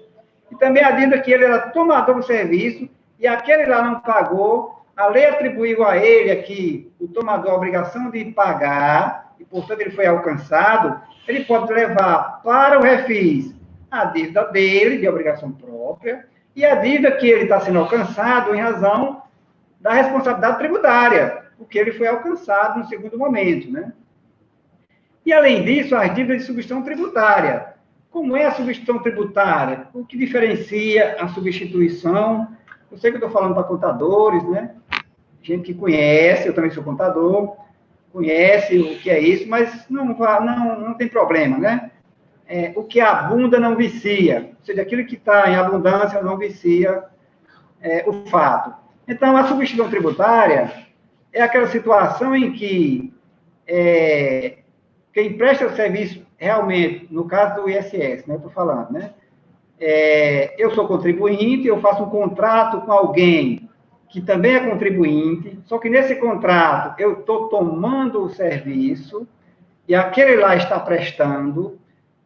Speaker 3: e também a dívida que ele era tomador do serviço, e aquele lá não pagou, a lei atribuiu a ele aqui, o tomador, a obrigação de pagar, e, portanto, ele foi alcançado, ele pode levar para o refis a dívida dele, de obrigação própria, e a dívida que ele está sendo alcançado em razão da responsabilidade tributária, porque ele foi alcançado no segundo momento, né? E, além disso, as dívidas de substituição tributária. Como é a substituição tributária? O que diferencia a substituição? Eu sei que eu estou falando para contadores, né? Gente que conhece, eu também sou contador, conhece o que é isso, mas não tem problema, né? O que abunda não vicia, ou seja, aquilo que está em abundância não vicia o fato. Então, a substituição tributária é aquela situação em que quem presta o serviço realmente, no caso do ISS, né, eu estou falando, né? Eu sou contribuinte, eu faço um contrato com alguém que também é contribuinte, só que nesse contrato eu estou tomando o serviço e aquele lá está prestando.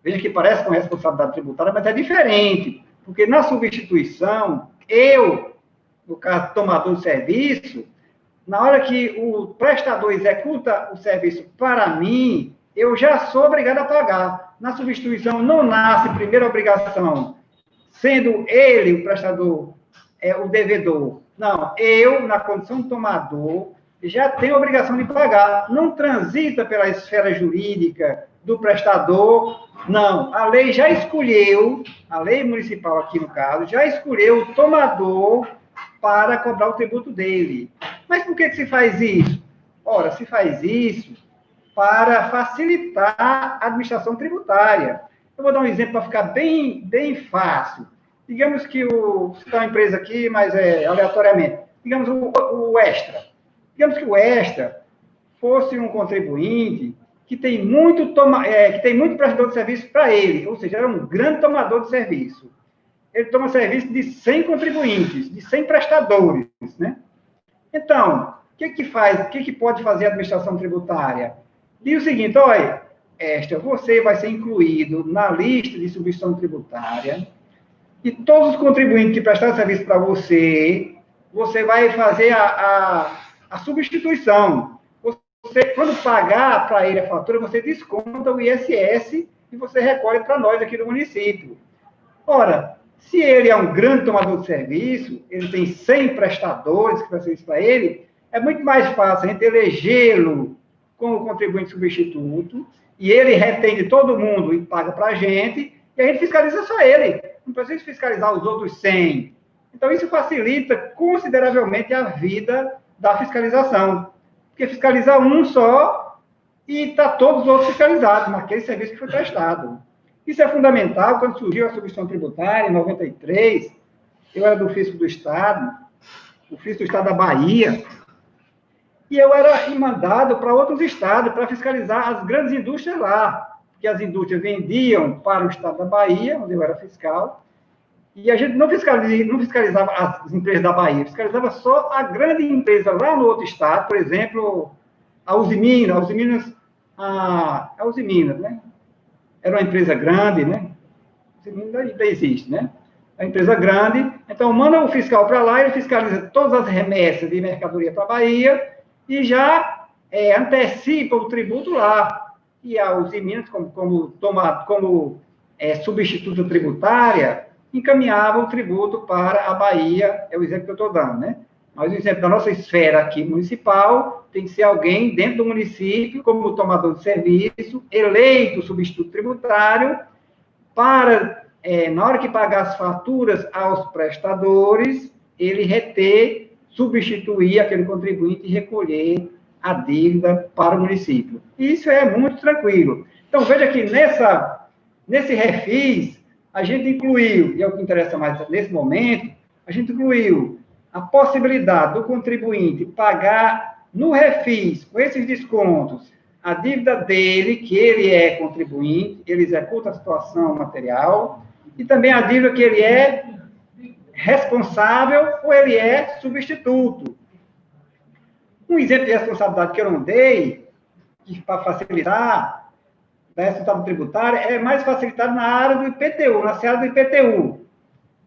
Speaker 3: Veja que parece com responsabilidade tributária, mas é diferente, porque na substituição, no caso, tomador do serviço, na hora que o prestador executa o serviço para mim, eu já sou obrigado a pagar. Na substituição, não nasce primeira obrigação, sendo ele, o prestador, o devedor. Não, eu, na condição de tomador, já tenho a obrigação de pagar. Não transita pela esfera jurídica do prestador, não. A lei já escolheu, a lei municipal aqui no caso, já escolheu o tomador para cobrar o tributo dele. Mas por que se faz isso? Ora, se faz isso para facilitar a administração tributária. Eu vou dar um exemplo para ficar bem fácil. Digamos que está uma empresa aqui, mas aleatoriamente. Digamos o Extra. Digamos que o Extra fosse um contribuinte que tem muito prestador de serviço para ele, ou seja, era um grande tomador de serviço. Ele toma serviço de 100 contribuintes, de 100 prestadores, né? Então, o que pode fazer a administração tributária? Diz o seguinte, olha, Extra, você vai ser incluído na lista de substituição tributária e todos os contribuintes que prestaram serviço para você vai fazer a substituição. Você, quando pagar para ele a fatura, você desconta o ISS e você recolhe para nós aqui do município. Ora, se ele é um grande tomador de serviço, ele tem 100 prestadores que prestam isso para ele, é muito mais fácil a gente elegê-lo como contribuinte substituto, e ele retém de todo mundo e paga para a gente, e a gente fiscaliza só ele. Não precisa fiscalizar os outros 100. Então, isso facilita consideravelmente a vida da fiscalização. Porque fiscaliza um só e está todos os outros fiscalizados naquele serviço que foi prestado. Isso é fundamental. Quando surgiu a substituição tributária, em 93, eu era do Fisco do Estado, o Fisco do Estado da Bahia, e eu era mandado para outros estados para fiscalizar as grandes indústrias lá, porque as indústrias vendiam para o Estado da Bahia, onde eu era fiscal, e a gente não fiscalizava as empresas da Bahia, fiscalizava só a grande empresa lá no outro estado, por exemplo, a Usiminas, né? Era uma empresa grande, né? ainda existe, né? A empresa grande, então manda o fiscal para lá, ele fiscaliza todas as remessas de mercadoria para a Bahia e já antecipa o tributo lá. E a Uzi Minas, como substituta tributária, encaminhava o tributo para a Bahia, é o exemplo que eu estou dando, né? Mas o exemplo da nossa esfera aqui municipal tem que ser alguém dentro do município, como tomador de serviço, eleito substituto tributário, para, na hora que pagar as faturas aos prestadores, ele substituir aquele contribuinte e recolher a dívida para o município. Isso é muito tranquilo. Então, veja que nesse refis, a gente incluiu, e é o que interessa mais nesse momento, a gente incluiu a possibilidade do contribuinte pagar no refis, com esses descontos, a dívida dele, que ele é contribuinte, ele executa a situação material, e também a dívida que ele é responsável ou ele é substituto. Um exemplo de responsabilidade que eu não dei, para facilitar, da responsabilidade tributária, é mais facilitado na área do IPTU, na seara do IPTU.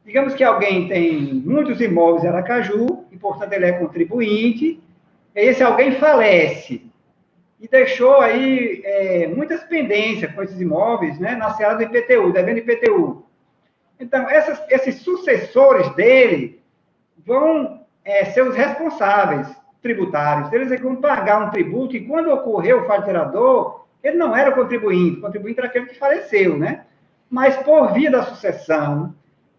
Speaker 3: Digamos que alguém tem muitos imóveis em Aracaju, e, portanto, ele é contribuinte, e esse alguém falece, e deixou aí muitas pendências com esses imóveis, né, na seara do IPTU, devendo IPTU. Então, esses sucessores dele vão ser os responsáveis tributários. Eles vão pagar um tributo, e quando ocorreu o fato gerador, ele não era o contribuinte era aquele que faleceu, né? Mas, por via da sucessão,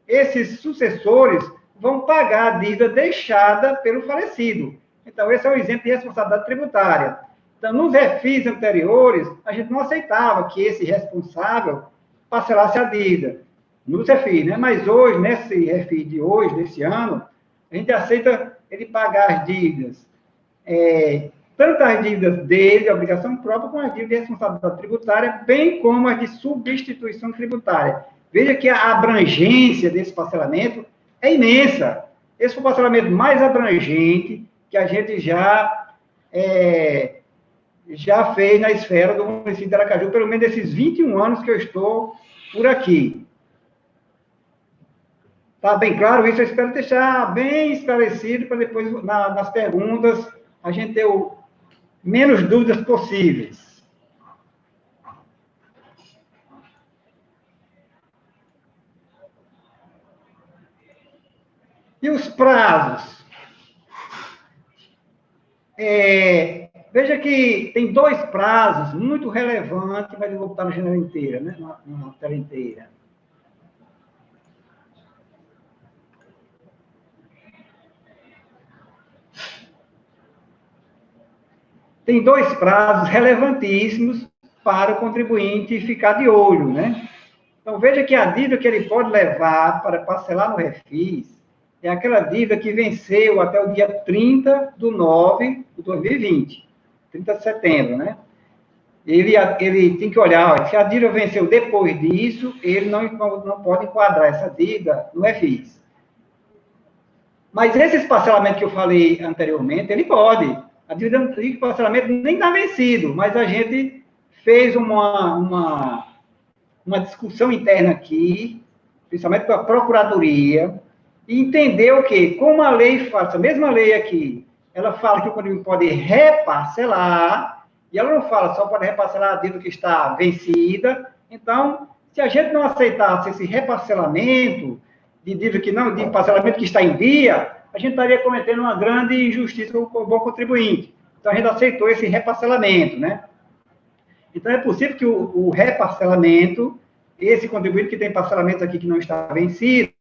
Speaker 3: esses sucessores vão pagar a dívida deixada pelo falecido. Então, esse é um exemplo de responsabilidade tributária. Então, nos refis anteriores, a gente não aceitava que esse responsável parcelasse a dívida. Nos refis, né? Mas hoje, nesse refis de hoje, desse ano, a gente aceita ele pagar as dívidas. Tanto as dívidas dele, a obrigação própria, como as dívidas de responsabilidade tributária, bem como as de substituição tributária. Veja que a abrangência desse parcelamento é imensa. Esse foi o parcelamento mais abrangente que a gente já fez na esfera do município de Aracaju, pelo menos nesses 21 anos que eu estou por aqui. Está bem claro isso? Eu espero deixar bem esclarecido para depois, nas perguntas, a gente ter menos dúvidas possíveis. E os prazos? Veja que tem dois prazos muito relevantes, mas eu vou botar na janela inteira, né? Na tela inteira. Tem dois prazos relevantíssimos para o contribuinte ficar de olho, né? Então, veja que a dívida que ele pode levar para parcelar no refis é aquela dívida que venceu até o dia 30/9/2020, 30 de setembro, né? Ele tem que olhar, se a dívida venceu depois disso, ele não pode enquadrar essa dívida no refis. Mas esses parcelamentos que eu falei anteriormente, ele pode. A dívida de parcelamento nem está vencido, mas a gente fez uma discussão interna aqui, principalmente com a Procuradoria, e entendeu que, como a lei fala, essa mesma lei aqui, ela fala que o contribuinte pode reparcelar, e ela não fala só pode reparcelar a dívida que está vencida. Então, se a gente não aceitasse esse reparcelamento de dívida de parcelamento que está em dia, a gente estaria cometendo uma grande injustiça com o bom contribuinte. Então, a gente aceitou esse reparcelamento, né? Então, é possível que o reparcelamento, esse contribuinte que tem parcelamento aqui que não está vencido,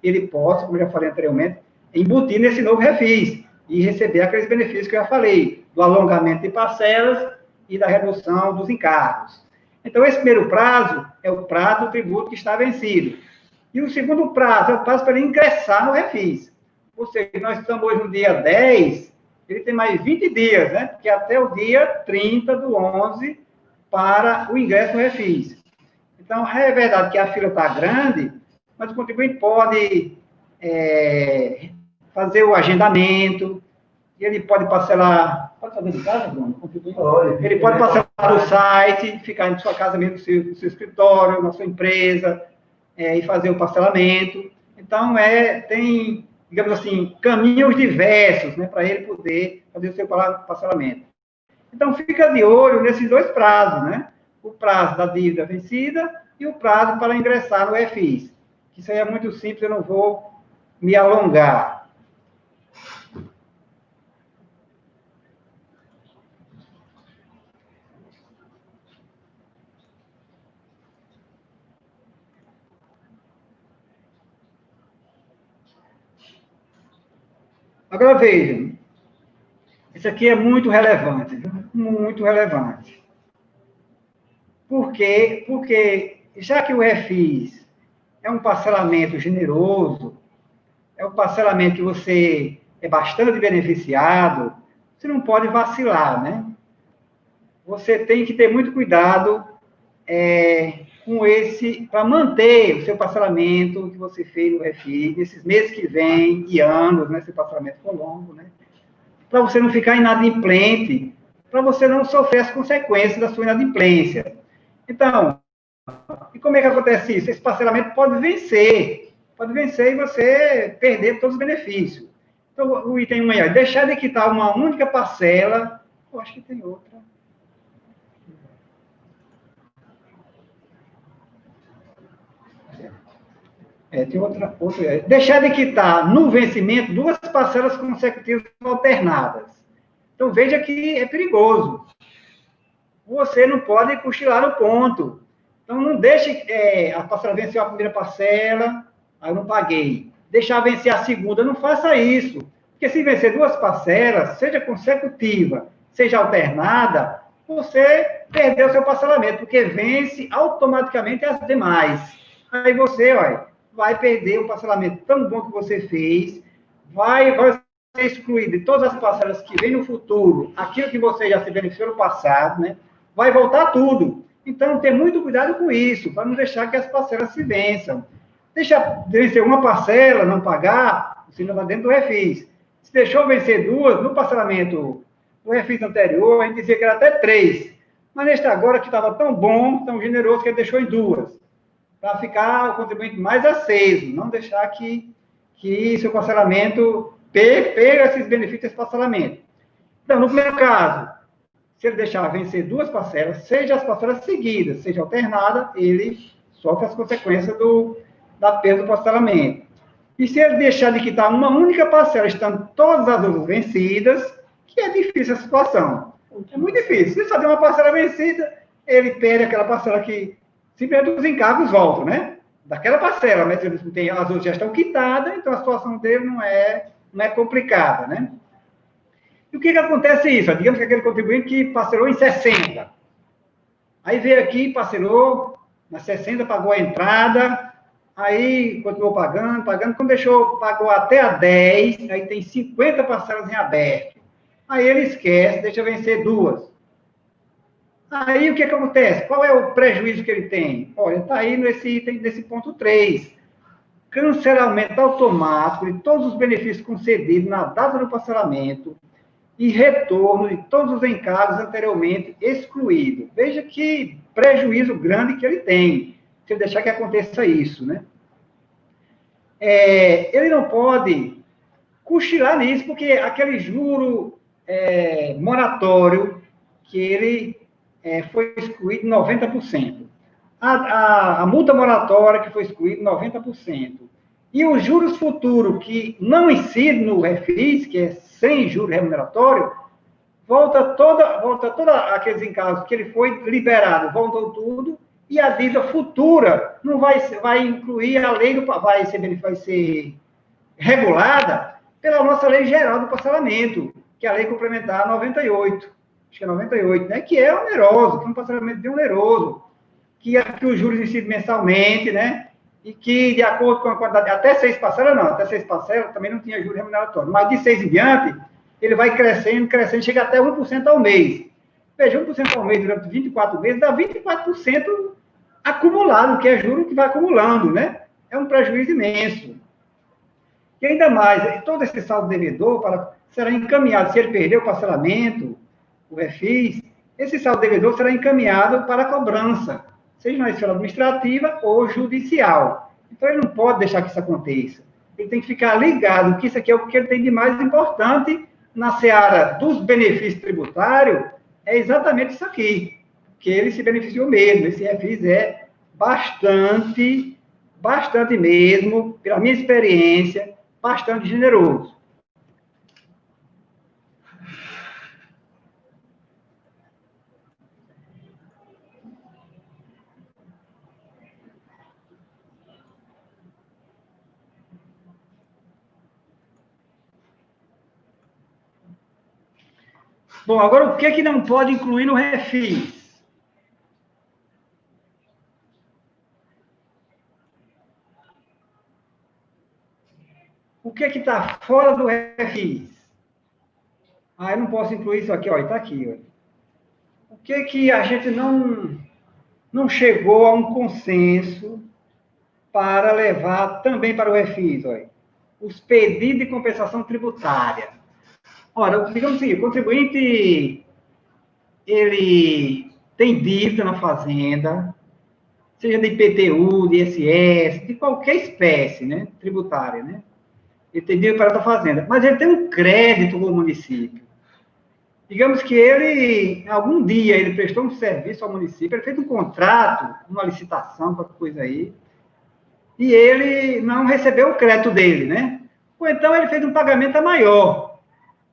Speaker 3: ele possa, como eu já falei anteriormente, embutir nesse novo refis e receber aqueles benefícios que eu já falei, do alongamento de parcelas e da redução dos encargos. Então, esse primeiro prazo é o prazo do tributo que está vencido. E o segundo prazo é o prazo para ele ingressar no refis. Ou seja, nós estamos hoje no dia 10, ele tem mais 20 dias, né? Que é até o dia 30/11 para o ingresso no refis. Então, é verdade que a fila está grande, mas o contribuinte pode fazer o agendamento, ele pode parcelar... Pode fazer de casa, Bruno? Ele pode parcelar no site, ficar em sua casa mesmo, no seu escritório, na sua empresa, e fazer o parcelamento. Então, tem, digamos assim, caminhos diversos, né, para ele poder fazer o seu parcelamento. Então, fica de olho nesses dois prazos, né? O prazo da dívida vencida e o prazo para ingressar no refis. Isso aí é muito simples, eu não vou me alongar. Agora, vejam, isso aqui é muito relevante, viu? Muito relevante. Por quê? Porque, já que o refis é um parcelamento generoso, é um parcelamento que você é bastante beneficiado, você não pode vacilar, né? Você tem que ter muito cuidado com esse, para manter o seu parcelamento que você fez no refis, nesses meses que vêm e anos, né? Esse parcelamento for longo, né? Para você não ficar inadimplente, para você não sofrer as consequências da sua inadimplência. Então, e como é que acontece isso? Esse parcelamento pode vencer e você perder todos os benefícios. Então, o item 1 aí, deixar de quitar uma única parcela, eu acho que tem outra. Tem outra. Deixar de quitar no vencimento 2 parcelas consecutivas alternadas. Então, veja que é perigoso. Você não pode cochilar no ponto. Então, não deixe a parcela vencer a primeira parcela, aí eu não paguei. Deixar vencer a segunda, não faça isso. Porque se vencer 2 parcelas, seja consecutiva, seja alternada, você perdeu seu parcelamento, porque vence automaticamente as demais. Aí você, vai perder o parcelamento tão bom que você fez, vai ser excluído de todas as parcelas que vêm no futuro, aquilo que você já se beneficiou no passado, né? Vai voltar tudo. Então, ter muito cuidado com isso, para não deixar que as parcelas se vençam. Deixa vencer uma parcela, não pagar, você não vai dentro do refis. Se deixou vencer 2, no parcelamento do refis anterior, a gente dizia que era até 3. Mas neste agora, que estava tão bom, tão generoso, que ele deixou em 2. Para ficar o contribuinte mais aceso, não deixar que seu parcelamento perca esses benefícios desse parcelamento. Então, no primeiro caso, se ele deixar vencer 2 parcelas, seja as parcelas seguidas, seja alternada, ele sofre as consequências da perda do parcelamento. E se ele deixar de quitar uma única parcela, estando todas as outras vencidas, que é difícil a situação. É muito difícil. Se só tem uma parcela vencida, ele perde aquela parcela que simplesmente os encargos voltam, né? Daquela parcela, mas as outras já estão quitadas, então a situação dele não é complicada, né? E o que acontece isso? Digamos que aquele contribuinte que parcelou em 60. Aí veio aqui, parcelou, na 60 pagou a entrada, aí continuou pagando, quando pagou até a 10, aí tem 50 parcelas em aberto. Aí ele esquece, deixa vencer 2. Aí o que acontece? Qual é o prejuízo que ele tem? Olha, está aí nesse item, nesse ponto 3. Cancelamento automático de todos os benefícios concedidos na data do parcelamento e retorno de todos os encargos anteriormente excluídos. Veja que prejuízo grande que ele tem, se ele deixar que aconteça isso, né? Ele não pode cochilar nisso, porque aquele juro moratório que ele foi excluído 90%. A multa moratória que foi excluída 90%. E os juros futuros que não incidem no refis, que é sem juro remuneratório, volta toda aqueles encargos que ele foi liberado, voltam tudo, e a dívida futura não vai incluir a lei, vai ser regulada pela nossa lei geral do parcelamento, que é a lei complementar 98, acho que é 98, né? Que é oneroso, que é um parcelamento bem oneroso, que os juros incidem mensalmente, né? E que, de acordo com a quantidade, até 6 parcelas, não, até 6 parcelas também não tinha juros remuneratórios, mas de 6 em diante, ele vai crescendo, chega até 1% ao mês. Veja, 1% ao mês durante 24 meses dá 24% acumulado, que é juro que vai acumulando, né? É um prejuízo imenso. E ainda mais, todo esse saldo devedor será encaminhado, se ele perder o parcelamento, o refis, esse saldo devedor será encaminhado para a cobrança, seja na esfera administrativa ou judicial. Então, ele não pode deixar que isso aconteça. Ele tem que ficar ligado que isso aqui é o que ele tem de mais importante na seara dos benefícios tributários, é exatamente isso aqui, que ele se beneficiou mesmo. Esse refis é bastante mesmo, pela minha experiência, bastante generoso. Bom, agora o que é que não pode incluir no refis? O que é que está fora do refis? Ah, eu não posso incluir isso aqui, ó, está aqui. Ó. O que é que a gente não chegou a um consenso para levar também para o refis? Ó? Os pedidos de compensação tributária. Ora, digamos assim, o contribuinte, ele tem dívida na fazenda, seja de IPTU, de ISS, de qualquer espécie, né, tributária, né? Ele tem dívida para a fazenda, mas ele tem um crédito com o município. Digamos que ele, algum dia, ele prestou um serviço ao município, ele fez um contrato, uma licitação, qualquer coisa aí, e ele não recebeu o crédito dele, né? Ou então ele fez um pagamento maior.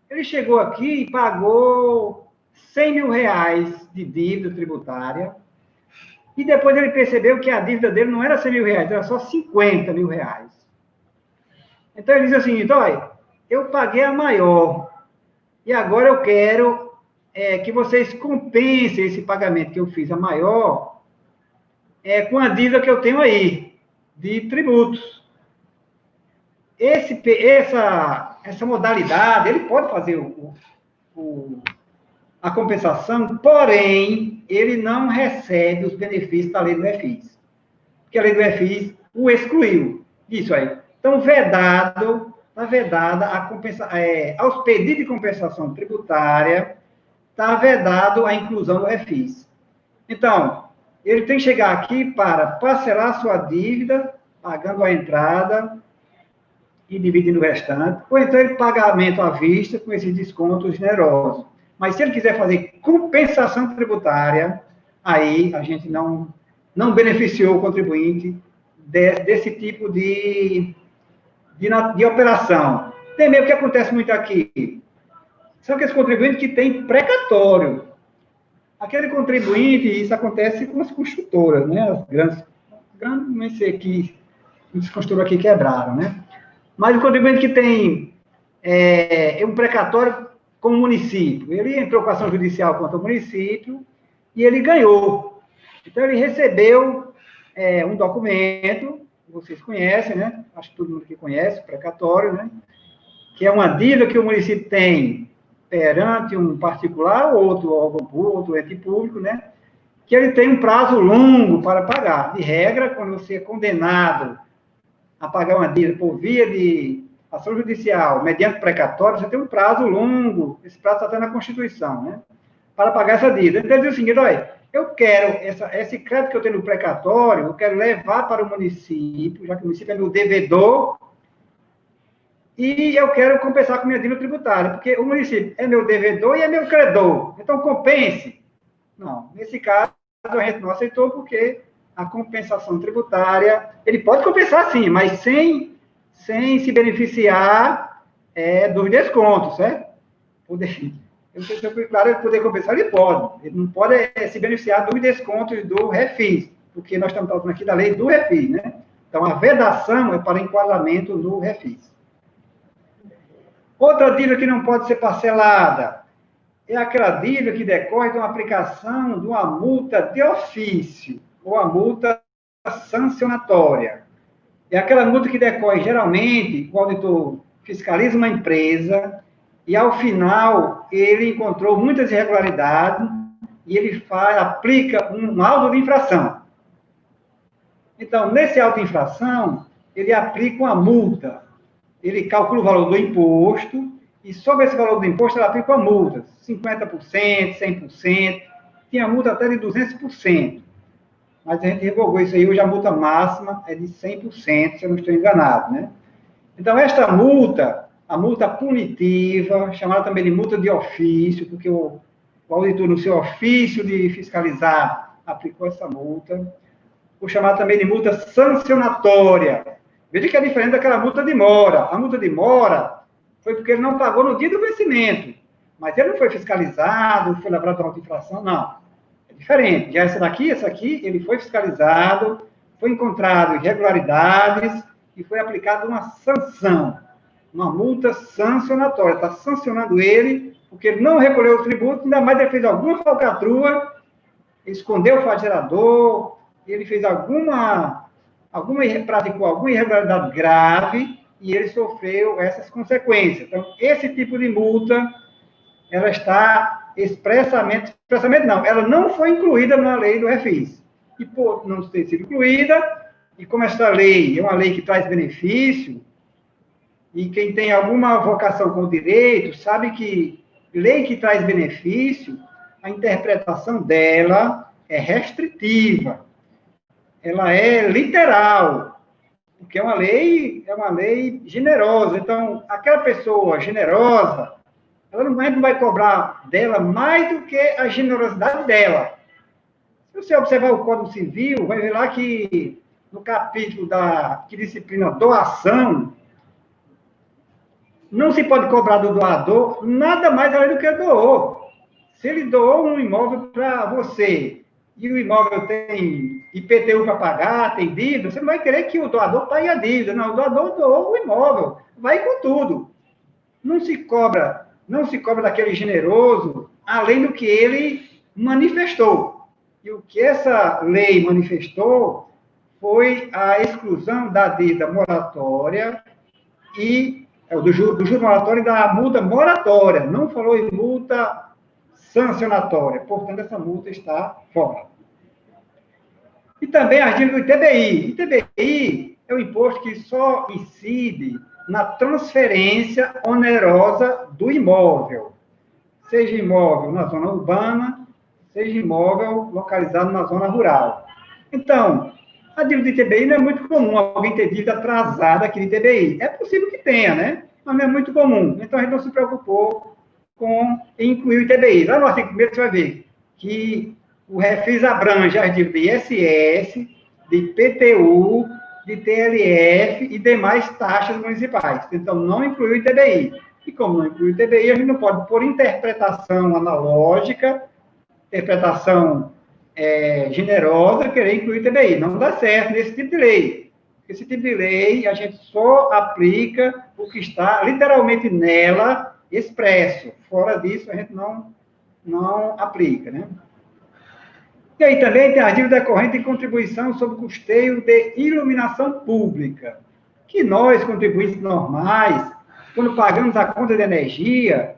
Speaker 3: Ele chegou aqui e pagou 100 mil reais de dívida tributária, e depois ele percebeu que a dívida dele não era 100 mil reais, era só 50 mil reais. Então ele diz assim, olha, eu paguei a maior, e agora eu quero que vocês compensem esse pagamento que eu fiz a maior com a dívida que eu tenho aí, de tributos. Essa modalidade, ele pode fazer a compensação, porém, ele não recebe os benefícios da lei do refis. Porque a lei do refis o excluiu. Isso aí. Então, está vedada aos pedidos de compensação tributária, está vedado a inclusão do refis. Então, ele tem que chegar aqui para parcelar sua dívida, pagando a entrada e dividindo o restante, ou então ele pagamento à vista com esses descontos generosos. Mas se ele quiser fazer compensação tributária, aí a gente não beneficiou o contribuinte desse tipo de operação. Também o que acontece muito aqui, são aqueles contribuintes que têm precatório. Aquele contribuinte, isso acontece com as construtoras, né? As grandes não sei aqui, as construtoras aqui quebraram, né? Mas o contribuinte que tem um precatório com o município, ele entrou com ação judicial contra o município e ele ganhou. Então, ele recebeu um documento, vocês conhecem, né? Acho que todo mundo aqui conhece, o precatório, né? Que é uma dívida que o município tem perante um particular, outro órgão público, outro ente público, né? Que ele tem um prazo longo para pagar. De regra, quando você é condenado a pagar uma dívida por via de ação judicial, mediante precatório, você tem um prazo longo, esse prazo está até na Constituição, né? Para pagar essa dívida. Então, ele diz o seguinte, olha, eu quero esse crédito que eu tenho no precatório, eu quero levar para o município, já que o município é meu devedor, e eu quero compensar com minha dívida tributária, porque o município é meu devedor e é meu credor. Então, compense. Não, nesse caso, a gente não aceitou, porque a compensação tributária, ele pode compensar sim, mas sem se beneficiar dos descontos, certo? Eu não sei se eu fui claro, ele poder compensar, ele pode. Ele não pode se beneficiar dos descontos do refis, porque nós estamos falando aqui da lei do refis, né? Então, a vedação é para enquadramento no refis. Outra dívida que não pode ser parcelada é aquela dívida que decorre de uma aplicação de uma multa de ofício, ou a multa sancionatória. É aquela multa que decorre, geralmente, o auditor fiscaliza uma empresa e, ao final, ele encontrou muitas irregularidades e ele aplica um auto de infração. Então, nesse auto de infração, ele aplica uma multa. Ele calcula o valor do imposto e, sobre esse valor do imposto, ele aplica uma multa, 50%, 100%, tinha multa até de 200%. mas a gente revogou isso aí, hoje a multa máxima é de 100%, se eu não estou enganado, né? Então, esta multa, a multa punitiva, chamada também de multa de ofício, porque o auditor, no seu ofício de fiscalizar, aplicou essa multa, ou chamada também de multa sancionatória. Veja que é diferente daquela multa de mora. A multa de mora foi porque ele não pagou no dia do vencimento, mas ele não foi fiscalizado, não foi lembrado de uma infração, não. É diferente. Já essa aqui, ele foi fiscalizado, foi encontrado irregularidades e foi aplicada uma sanção, uma multa sancionatória. Está sancionando ele, porque ele não recolheu o tributo, ainda mais ele fez alguma falcatrua, escondeu o faturador, ele fez praticou alguma irregularidade grave e ele sofreu essas consequências. Então, esse tipo de multa, ela está expressamente não, ela não foi incluída na lei do refis. E por não ter sido incluída, e como essa lei é uma lei que traz benefício, e quem tem alguma vocação com o direito, sabe que lei que traz benefício, a interpretação dela é restritiva, ela é literal, porque é uma lei generosa. Então, aquela pessoa generosa, ela não vai cobrar dela mais do que a generosidade dela. Se você observar o Código Civil, vai ver lá que no capítulo que disciplina doação, não se pode cobrar do doador nada mais além do que doou. Se ele doou um imóvel para você, e o imóvel tem IPTU para pagar, tem dívida, você não vai querer que o doador pague a dívida. Não, o doador doou o imóvel, vai com tudo. Não se cobra daquele generoso, além do que ele manifestou. E o que essa lei manifestou foi a exclusão da dívida moratória e do juro moratório e da multa moratória. Não falou em multa sancionatória. Portanto, essa multa está fora. E também as dívidas do ITBI. ITBI é o imposto que só incide na transferência onerosa do imóvel. Seja imóvel na zona urbana, seja imóvel localizado na zona rural. Então, a dívida do ITBI não é muito comum alguém ter dívida atrasada aqui de ITBI. É possível que tenha, né? Mas não é muito comum. Então, a gente não se preocupou com incluir o ITBI. Lá no artigo 1º você vai ver que o refis abrange as dívidas de ISS, de IPTU, de TLF e demais taxas municipais. Então, não inclui o ITBI. E como não inclui o ITBI, a gente não pode, por interpretação analógica, interpretação generosa, querer incluir o ITBI. Não dá certo nesse tipo de lei. Esse tipo de lei, a gente só aplica o que está literalmente nela, expresso. Fora disso, a gente não aplica, né? E aí também tem a dívida corrente de contribuição sobre custeio de iluminação pública, que nós, contribuintes normais, quando pagamos a conta de energia,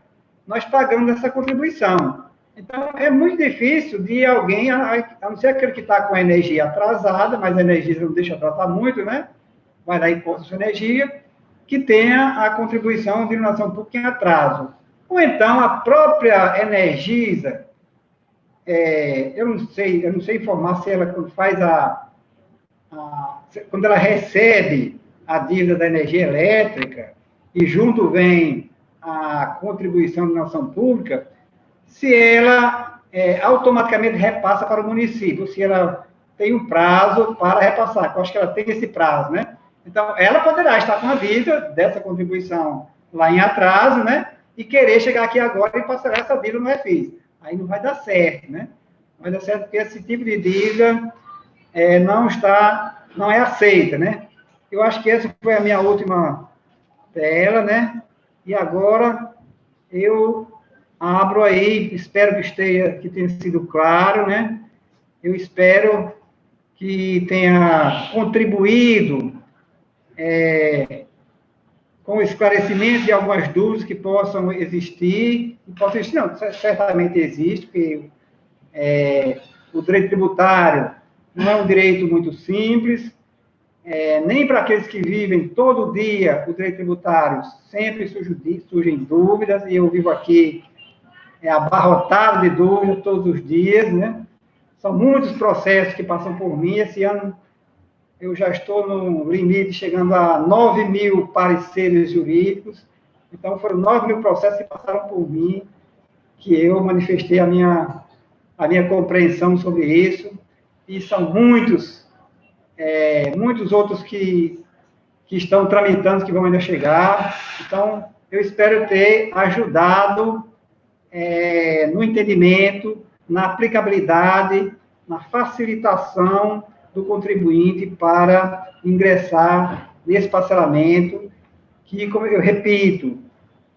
Speaker 3: nós pagamos essa contribuição. Então, é muito difícil de alguém, a não ser aquele que está com a energia atrasada, mas a energia não deixa tratar muito, né? Vai dar imposto de energia, que tenha a contribuição de iluminação pública em atraso. Ou então, a própria Energisa, eu não sei informar se ela, quando ela recebe a dívida da energia elétrica, e junto vem a contribuição de iluminação pública, se ela automaticamente repassa para o município, se ela tem um prazo para repassar, eu acho que ela tem esse prazo, né? Então, ela poderá estar com a dívida dessa contribuição lá em atraso, né? E querer chegar aqui agora e passar essa dívida no refis. Aí não vai dar certo, né? Não vai dar certo porque esse tipo de dívida não é aceita, né? Eu acho que essa foi a minha última tela, né? E agora eu abro aí, espero que tenha sido claro, né? Eu espero que tenha contribuído com o esclarecimento de algumas dúvidas que possam existir. Não, certamente existe, porque o direito tributário não é um direito muito simples, nem para aqueles que vivem todo dia o direito tributário, sempre surgem dúvidas, e eu vivo aqui abarrotado de dúvidas todos os dias, né? São muitos processos que passam por mim. Esse ano eu já estou no limite, chegando a 9.000 pareceres jurídicos. Então, foram 9.000 processos que passaram por mim, que eu manifestei a minha compreensão sobre isso. E são muitos outros que estão tramitando, que vão ainda chegar. Então, eu espero ter ajudado no entendimento, na aplicabilidade, na facilitação do contribuinte para ingressar nesse parcelamento, que, como eu repito,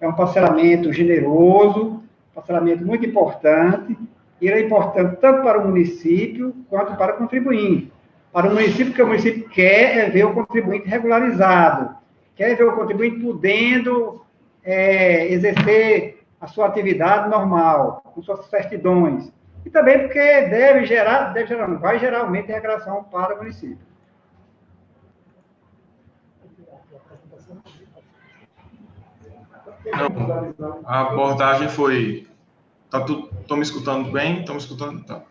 Speaker 3: é um parcelamento generoso, parcelamento muito importante, e ele é importante tanto para o município quanto para o contribuinte. Para o município, porque o município quer ver o contribuinte regularizado, quer ver o contribuinte podendo exercer a sua atividade normal, com suas certidões. E também porque vai gerar aumento de arrecadação para o município.
Speaker 5: Não, a abordagem foi... Estão me escutando bem? Estão me escutando? Tá.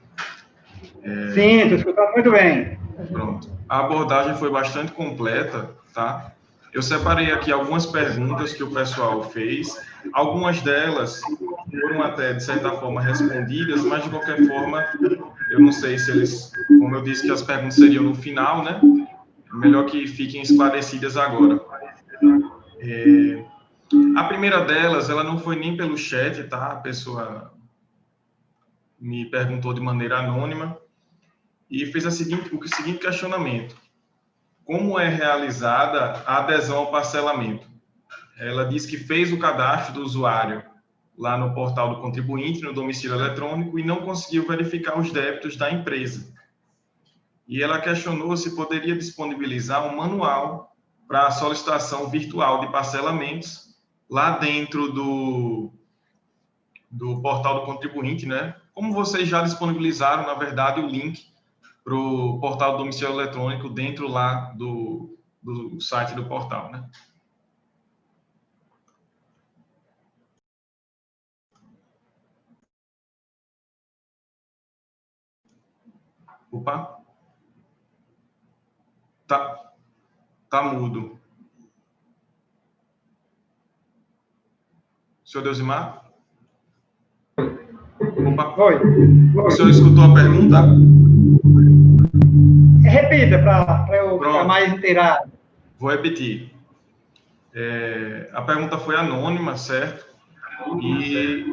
Speaker 3: Sim, estou escutando muito bem.
Speaker 5: Pronto. A abordagem foi bastante completa, tá? Eu separei aqui algumas perguntas que o pessoal fez. Algumas delas foram até, de certa forma, respondidas, mas, de qualquer forma, eu não sei se eles... Como eu disse que as perguntas seriam no final, né? Melhor que fiquem esclarecidas agora. A primeira delas, ela não foi nem pelo chat, tá? A pessoa me perguntou de maneira anônima e fez o seguinte questionamento. Como é realizada a adesão ao parcelamento? Ela diz que fez o cadastro do usuário lá no portal do contribuinte, no domicílio eletrônico, e não conseguiu verificar os débitos da empresa. E ela questionou se poderia disponibilizar um manual para a solicitação virtual de parcelamentos lá dentro do portal do contribuinte, né? Como vocês já disponibilizaram, na verdade, o link para o portal do domicílio eletrônico dentro lá do site do portal, né? Opa! Tá mudo. Senhor Deusimar? Opa!
Speaker 3: Oi.
Speaker 5: O senhor escutou a pergunta?
Speaker 3: Repita, para eu ficar mais inteirado.
Speaker 5: Vou repetir. A pergunta foi anônima, certo? E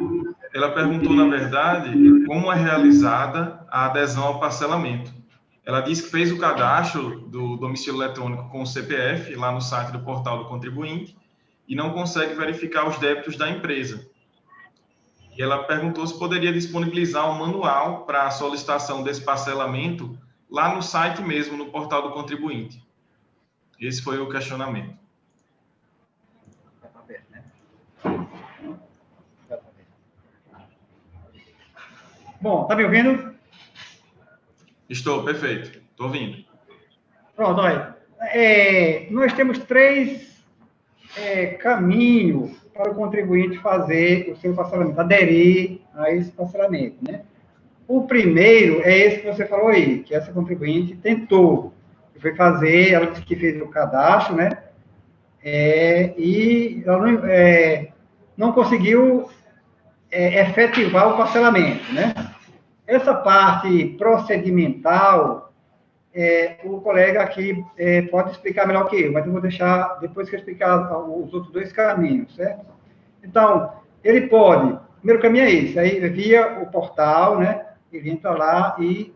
Speaker 5: ela perguntou, na verdade, como é realizada a adesão ao parcelamento. Ela disse que fez o cadastro do domicílio eletrônico com o CPF, lá no site do portal do contribuinte, e não consegue verificar os débitos da empresa. E ela perguntou se poderia disponibilizar um manual para a solicitação desse parcelamento lá no site mesmo, no portal do contribuinte. Esse foi o questionamento.
Speaker 3: Bom, está me ouvindo?
Speaker 5: Estou, perfeito. Estou ouvindo.
Speaker 3: Pronto, olha. Nós temos 3 caminhos para o contribuinte fazer o seu parcelamento, aderir a esse parcelamento, né? O primeiro é esse que você falou aí, que essa contribuinte tentou, que foi fazer, ela disse que fez o cadastro, né? E ela não conseguiu efetivar o parcelamento, né? Essa parte procedimental, o colega aqui pode explicar melhor que eu, mas eu vou deixar, depois que eu explicar os outros 2 caminhos, certo? Então, ele pode, o primeiro caminho é esse, aí via o portal, né? Ele entra lá e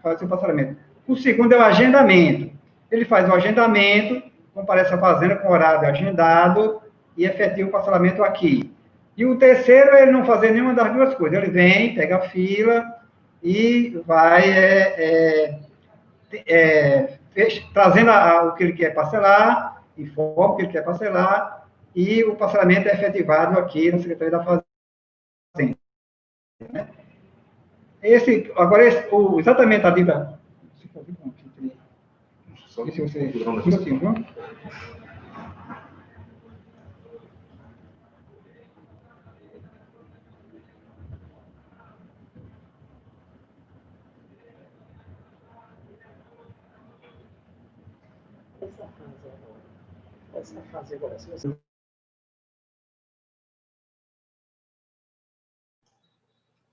Speaker 3: faz o seu parcelamento. O segundo é o agendamento. Ele faz o agendamento, comparece à fazenda com horário agendado e efetiva o parcelamento aqui. E o terceiro é ele não fazer nenhuma das 2 coisas. Ele vem, pega a fila e vai trazendo o que ele quer parcelar, informa o que ele quer parcelar, e o parcelamento é efetivado aqui na Secretaria da Fazenda. Né? Exatamente a dívida... Só se você... viu?
Speaker 6: Essa fase agora. Se você...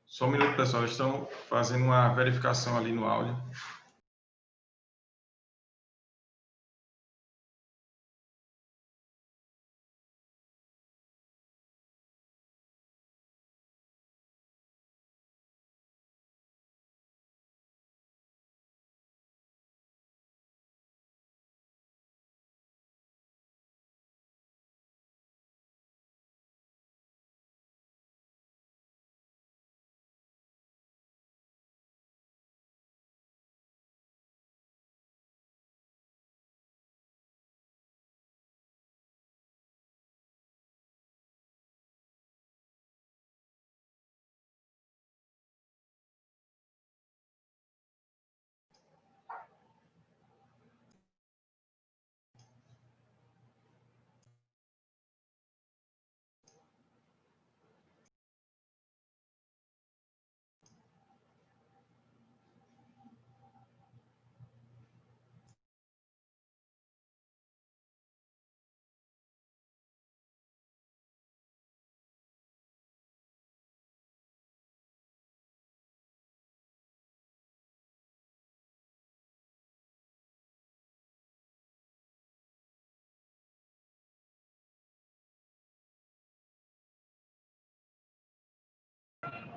Speaker 5: Só um minuto, pessoal. Eles estão fazendo uma verificação ali no áudio.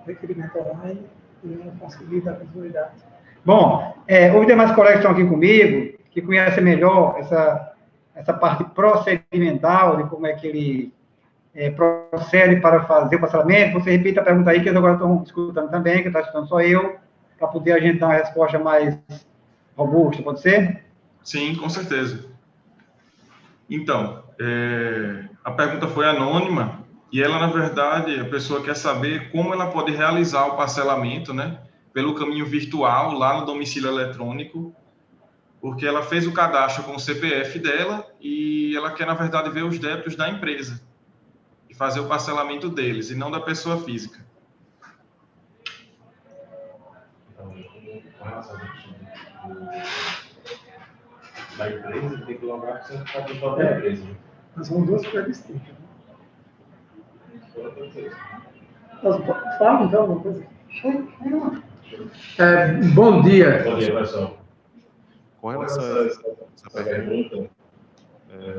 Speaker 6: Requerimento oral e não conseguir dar continuidade.
Speaker 3: Bom, os demais colegas que estão aqui comigo, que conhecem melhor essa parte procedimental, de como é que ele procede para fazer o parcelamento, você repita a pergunta aí, que eles agora estão escutando também, que está escutando só eu, para poder a gente dar uma resposta mais robusta, pode ser?
Speaker 5: Sim, com certeza. Então, a pergunta foi anônima e ela, na verdade, a pessoa quer saber como ela pode realizar o parcelamento, né, pelo caminho virtual, lá no domicílio eletrônico, porque ela fez o cadastro com o CPF dela e ela quer, na verdade, ver os débitos da empresa e fazer o parcelamento deles, e não da pessoa física.
Speaker 7: Então, com relação da empresa, tem que lembrar que você está dentro da empresa.
Speaker 6: Mas são duas coisas distintas. Fala, então, alguma coisa.
Speaker 8: Bom dia.
Speaker 7: Bom dia, pessoal.
Speaker 9: Com relação a essa pergunta,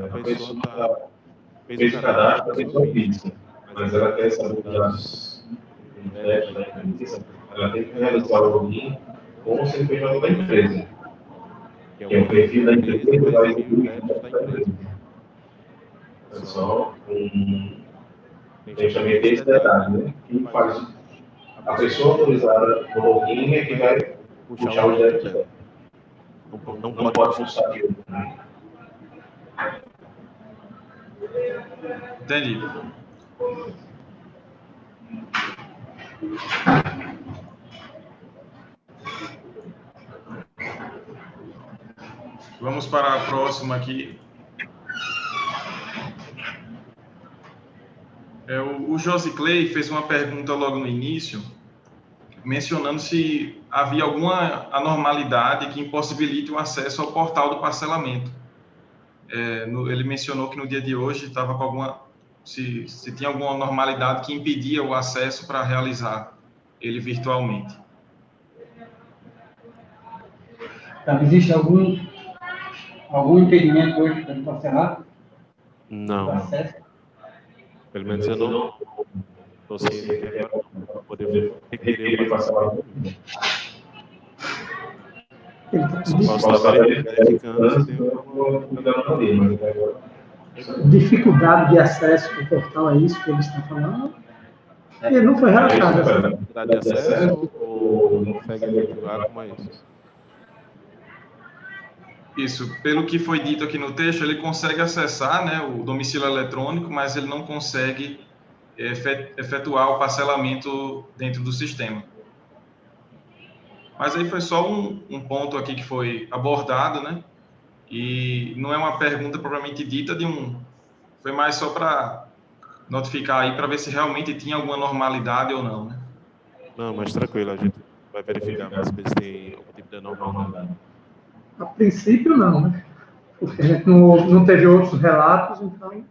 Speaker 9: a pessoa
Speaker 7: fez o cadastro da pessoa física, mas ela quer saber os dados da empresa. Ela tem que realizar o login com o CNPJ da empresa, que é o perfil da empresa que vai incluir o da empresa. Pessoal, tem também esse detalhe, né? Que faz a pessoa autorizada no login é que vai puxar os débitos dela.
Speaker 9: não
Speaker 7: Não
Speaker 9: pode
Speaker 7: pode puxar aquilo.
Speaker 5: Entendi. Vamos para a próxima aqui. O Josiclei fez uma pergunta logo no início, mencionando se havia alguma anormalidade que impossibilite o acesso ao portal do parcelamento. Ele mencionou que no dia de hoje estava com alguma... Se tinha alguma anormalidade que impedia o acesso para realizar ele virtualmente.
Speaker 8: Então, existe algum impedimento hoje para parcelar?
Speaker 9: Não.
Speaker 8: Acesso?
Speaker 9: Pelo menos eu não estou ciente que é para poder requerer o parcelamento. Posso estar verificando se tem alguma...
Speaker 6: Dificuldade de acesso ao portal, é isso que eles estão falando? Ele não foi relatado.
Speaker 9: Dificuldade de acesso ou não consegue verificar como é isso?
Speaker 5: Isso, pelo que foi dito aqui no texto, ele consegue acessar, né, o domicílio eletrônico, mas ele não consegue efetuar o parcelamento dentro do sistema. Mas aí foi só um ponto aqui que foi abordado, né? E não é uma pergunta propriamente dita foi mais só para notificar aí, para ver se realmente tinha alguma normalidade ou não, né?
Speaker 9: Não, mas tranquilo, a gente vai verificar para saber se tem algum tipo de anormalidade.
Speaker 6: A princípio, não, né? porque a gente não teve outros relatos, então...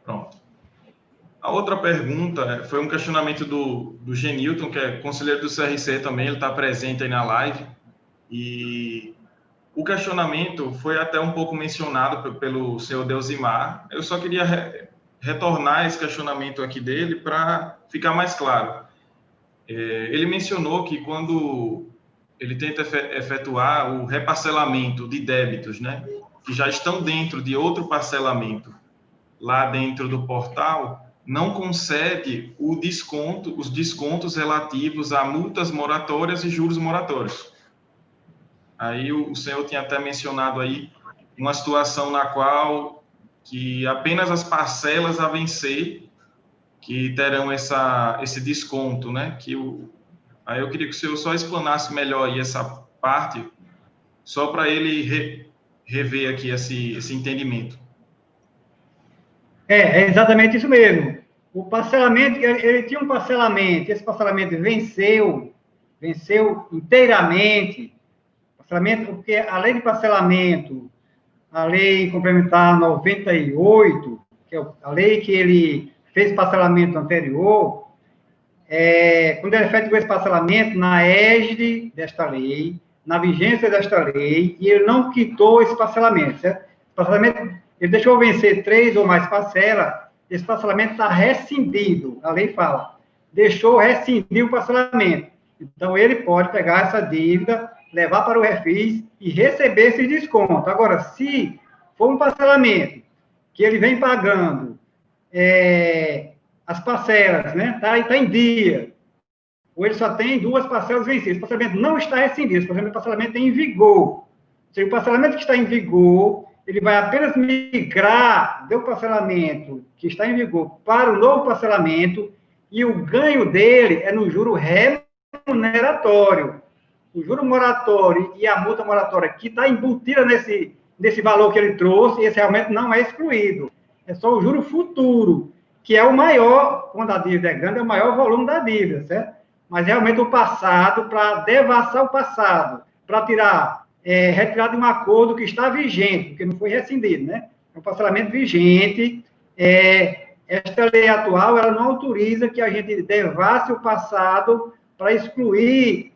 Speaker 5: Pronto. A outra pergunta foi um questionamento do Genilton, que é conselheiro do CRC também, ele está presente aí na live, e o questionamento foi até um pouco mencionado pelo senhor Deusimar. Eu só queria retornar esse questionamento aqui dele para ficar mais claro. Ele mencionou que quando ele tenta efetuar o reparcelamento de débitos, né, que já estão dentro de outro parcelamento, lá dentro do portal, não concede os descontos relativos a multas moratórias e juros moratórios. Aí o senhor tinha até mencionado aí uma situação na qual que apenas as parcelas a vencer que terão esse desconto, né? Aí eu queria que o senhor só explanasse melhor aí essa parte, só para ele rever aqui esse entendimento.
Speaker 3: É exatamente isso mesmo. O parcelamento, ele tinha um parcelamento, esse parcelamento venceu inteiramente. Parcelamento, porque a lei de parcelamento, a lei complementar 98, que é a lei que ele fez parcelamento anterior, quando ele efetuou esse parcelamento na égide desta lei, na vigência desta lei, e ele não quitou esse parcelamento, certo? Esse parcelamento, ele deixou vencer 3 ou mais parcelas, esse parcelamento está rescindido, a lei fala, deixou rescindir o parcelamento. Então, ele pode pegar essa dívida, levar para o refis e receber esse desconto. Agora, se for um parcelamento que ele vem pagando as parcelas, né, tá em dia, ou ele só tem 2 parcelas vencidas, o parcelamento não está rescindido, o parcelamento tem em vigor. Se o parcelamento que está em vigor, ele vai apenas migrar do parcelamento que está em vigor para o novo parcelamento, e o ganho dele é no juro remuneratório. O juro moratório e a multa moratória que está embutida nesse valor que ele trouxe, esse realmente não é excluído. É só o juro futuro, que é o maior, quando a dívida é grande, é o maior volume da dívida, certo? Mas realmente o passado, para devassar o passado, para retirar de um acordo que está vigente, porque não foi rescindido, né? É um parcelamento vigente. Esta lei atual, ela não autoriza que a gente devasse o passado para excluir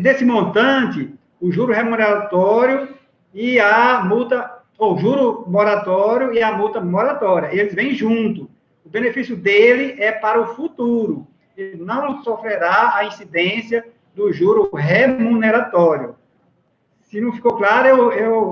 Speaker 3: desse montante o juro remuneratório e a multa, ou juro moratório e a multa moratória. Eles vêm junto. O benefício dele é para o futuro. Ele não sofrerá a incidência do juro remuneratório. Se não ficou claro,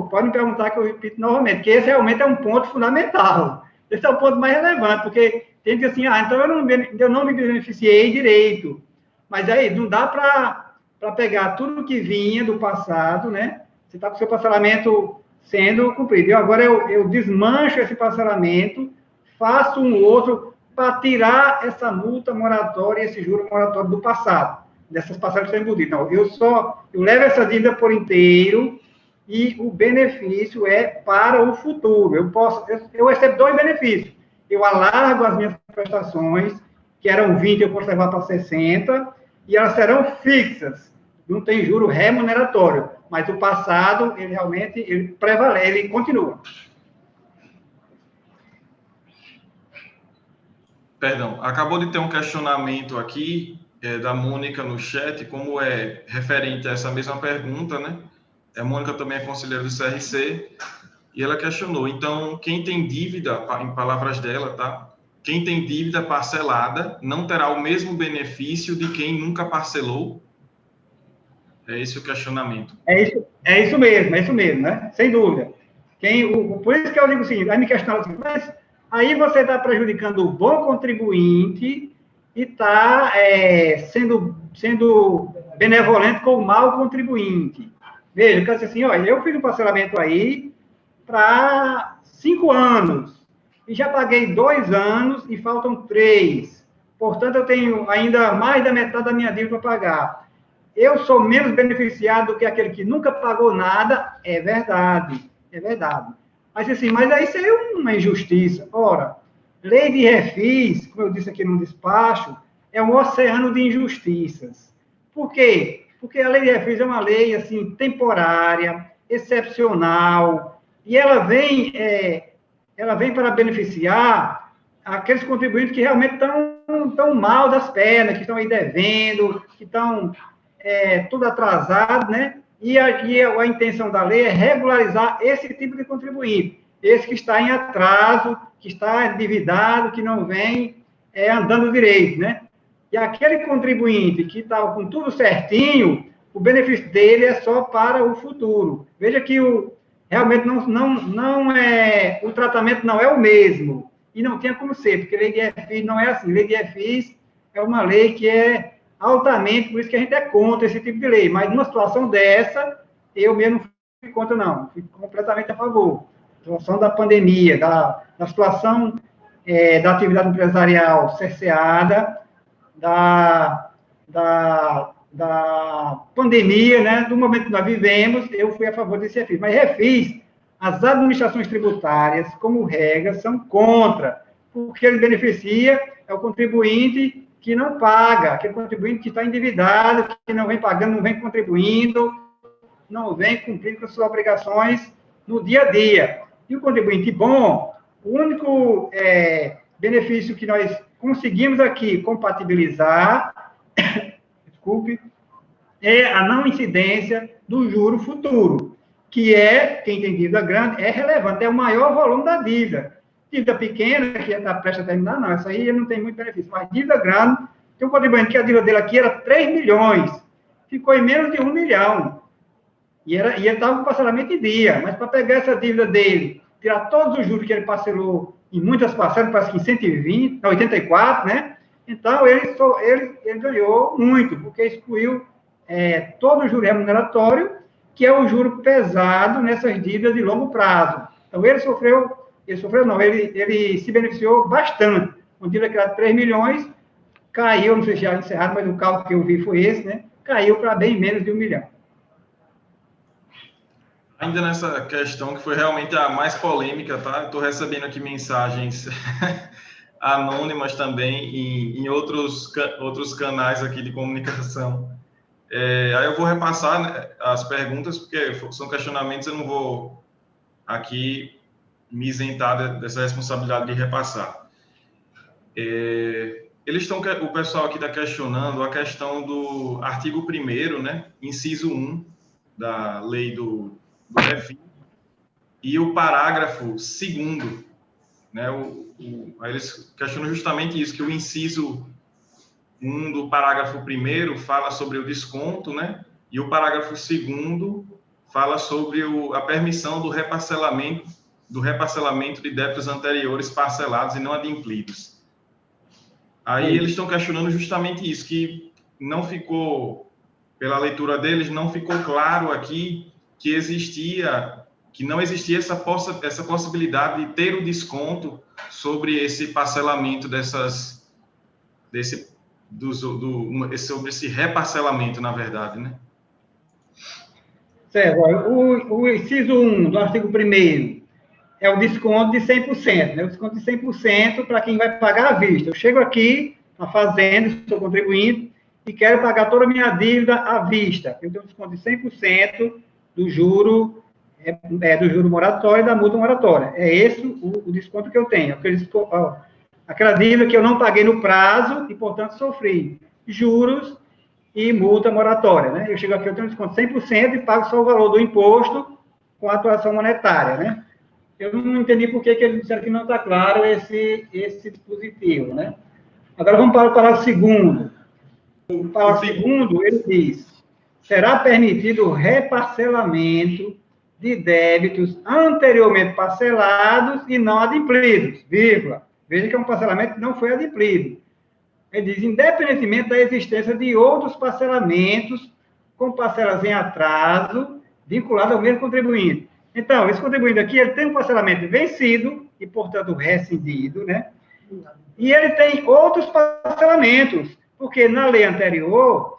Speaker 3: pode me perguntar que eu repito novamente, porque esse realmente é um ponto fundamental. Esse é o ponto mais relevante, porque tem que dizer assim, então eu não me beneficiei direito. Mas aí, não dá para pegar tudo que vinha do passado, né? Você está com o seu parcelamento sendo cumprido. Agora eu desmancho esse parcelamento, faço um outro para tirar essa multa moratória, esse juro moratório do passado, dessas parcelas que estão embutidas. Então, eu levo essa dívida por inteiro e o benefício é para o futuro. Eu recebo 2 benefícios. Eu alargo as minhas prestações, que eram 20, eu posso levar para 60, e elas serão fixas. Não tem juro remuneratório, mas o passado, ele realmente prevalece, ele continua.
Speaker 5: Perdão, acabou de ter um questionamento aqui da Mônica no chat, como é referente a essa mesma pergunta, né? A Mônica também é conselheira do CRC, e ela questionou, então, quem tem dívida, em palavras dela, tá? Quem tem dívida parcelada não terá o mesmo benefício de quem nunca parcelou? É esse o questionamento.
Speaker 3: É isso mesmo, né? Sem dúvida. Por isso que eu digo o seguinte, aí me questionam assim, mas aí você está prejudicando o bom contribuinte e está sendo benevolente com o mau contribuinte. Veja, eu quero dizer assim, olha, eu fiz um parcelamento aí para 5 anos, e já paguei 2 anos e faltam 3. Portanto, eu tenho ainda mais da metade da minha dívida para pagar. Eu sou menos beneficiado do que aquele que nunca pagou nada, é verdade. Mas assim, mas aí seria uma injustiça. Ora, lei de refis, como eu disse aqui no despacho, é um oceano de injustiças. Por quê? porque a lei de refis é uma lei, assim, temporária, excepcional, e ela vem para beneficiar aqueles contribuintes que realmente estão mal das pernas, que estão aí devendo, que estão tudo atrasado, né? E a intenção da lei é regularizar esse tipo de contribuinte, esse que está em atraso, que está endividado, que não vem andando direito, né? E aquele contribuinte que estava com tudo certinho, o benefício dele é só para o futuro. Veja que realmente o tratamento não é o mesmo, e não tinha como ser, porque lei de refis não é assim. Lei de refis é uma lei que é altamente, por isso que a gente é contra esse tipo de lei, mas numa situação dessa, eu mesmo não fui contra, não, fui completamente a favor. A situação da pandemia, da situação da atividade empresarial cerceada, da pandemia, né, do momento que nós vivemos, eu fui a favor desse refis. Mas refis, as administrações tributárias, como regra, são contra, porque ele beneficia o contribuinte que não paga, aquele contribuinte que está endividado, que não vem pagando, não vem contribuindo, não vem cumprindo com suas obrigações no dia a dia. E o contribuinte bom, o único benefício que nós conseguimos aqui compatibilizar, desculpe, é a não incidência do juro futuro, que quem tem dívida grande, é relevante, é o maior volume da dívida. Dívida pequena, que está prestes a terminar, não, isso aí não tem muito benefício, mas dívida grande, tem um contribuinte que a dívida dele aqui era 3 milhões, ficou em menos de 1 milhão, e ele estava com parcelamento em dia, mas para pegar essa dívida dele, tirar todos os juros que ele parcelou em muitas parcelas, parece que em 84, né? Então, ele ganhou muito, porque excluiu todo o juro remuneratório, que é o juro pesado nessas dívidas de longo prazo. Então, ele se beneficiou bastante. Com dívida que era 3 milhões, caiu, não sei se já encerrado, mas o cálculo que eu vi foi esse, né? Caiu para bem menos de 1 milhão.
Speaker 5: Ainda nessa questão, que foi realmente a mais polêmica, tá? Estou recebendo aqui mensagens anônimas também em outros canais aqui de comunicação. Aí eu vou repassar, né, as perguntas, porque são questionamentos, eu não vou aqui me isentar dessa responsabilidade de repassar. O pessoal aqui está questionando a questão do artigo 1º, né, inciso 1 da lei do refis, e o parágrafo 2º, né, aí eles questionam justamente isso, que o inciso 1 do parágrafo 1º fala sobre o desconto, né, e o parágrafo 2º fala sobre a permissão do reparcelamento de débitos anteriores parcelados e não adimplidos. Aí eles estão questionando justamente isso, que não ficou, pela leitura deles, não ficou claro aqui que não existia essa possibilidade de ter o desconto sobre esse parcelamento sobre esse reparcelamento, na verdade, né?
Speaker 3: Certo. O inciso 1 do artigo 1º é o desconto de 100%, né? O desconto de 100% para quem vai pagar à vista. Eu chego aqui na fazenda, sou contribuinte, e quero pagar toda a minha dívida à vista. Eu tenho um desconto de 100% do juro moratório e da multa moratória. É esse o desconto que eu tenho. Aquela dívida que eu não paguei no prazo e, portanto, sofri juros e multa moratória, né? Eu chego aqui, eu tenho um desconto de 100% e pago só o valor do imposto com a atuação monetária, né? Eu não entendi por que eles disseram que não está claro esse dispositivo, né? Agora vamos para o parágrafo 2º. O parágrafo 2º, ele diz: será permitido o reparcelamento de débitos anteriormente parcelados e não adimplidos, vírgula. Veja que é um parcelamento que não foi adimplido. Ele diz, independentemente da existência de outros parcelamentos com parcelas em atraso vinculados ao mesmo contribuinte. Então, esse contribuinte aqui, ele tem um parcelamento vencido e, portanto, rescindido, né? E ele tem outros parcelamentos, porque na lei anterior,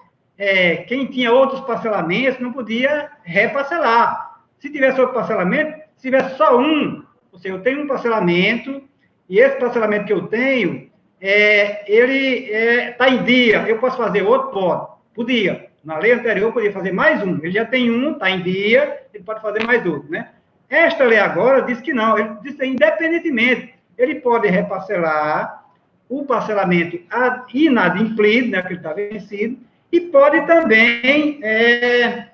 Speaker 3: quem tinha outros parcelamentos não podia reparcelar. Se tivesse outro parcelamento, se tivesse só um, ou seja, eu tenho um parcelamento, e esse parcelamento que eu tenho, ele está em dia, eu posso fazer outro? Podia. Na lei anterior, podia fazer mais um. Ele já tem um, está em dia, ele pode fazer mais outro, né? Esta lei agora diz que não. Ele diz que, independentemente, ele pode reparcelar o parcelamento inadimplido, né, que ele está vencido, e pode também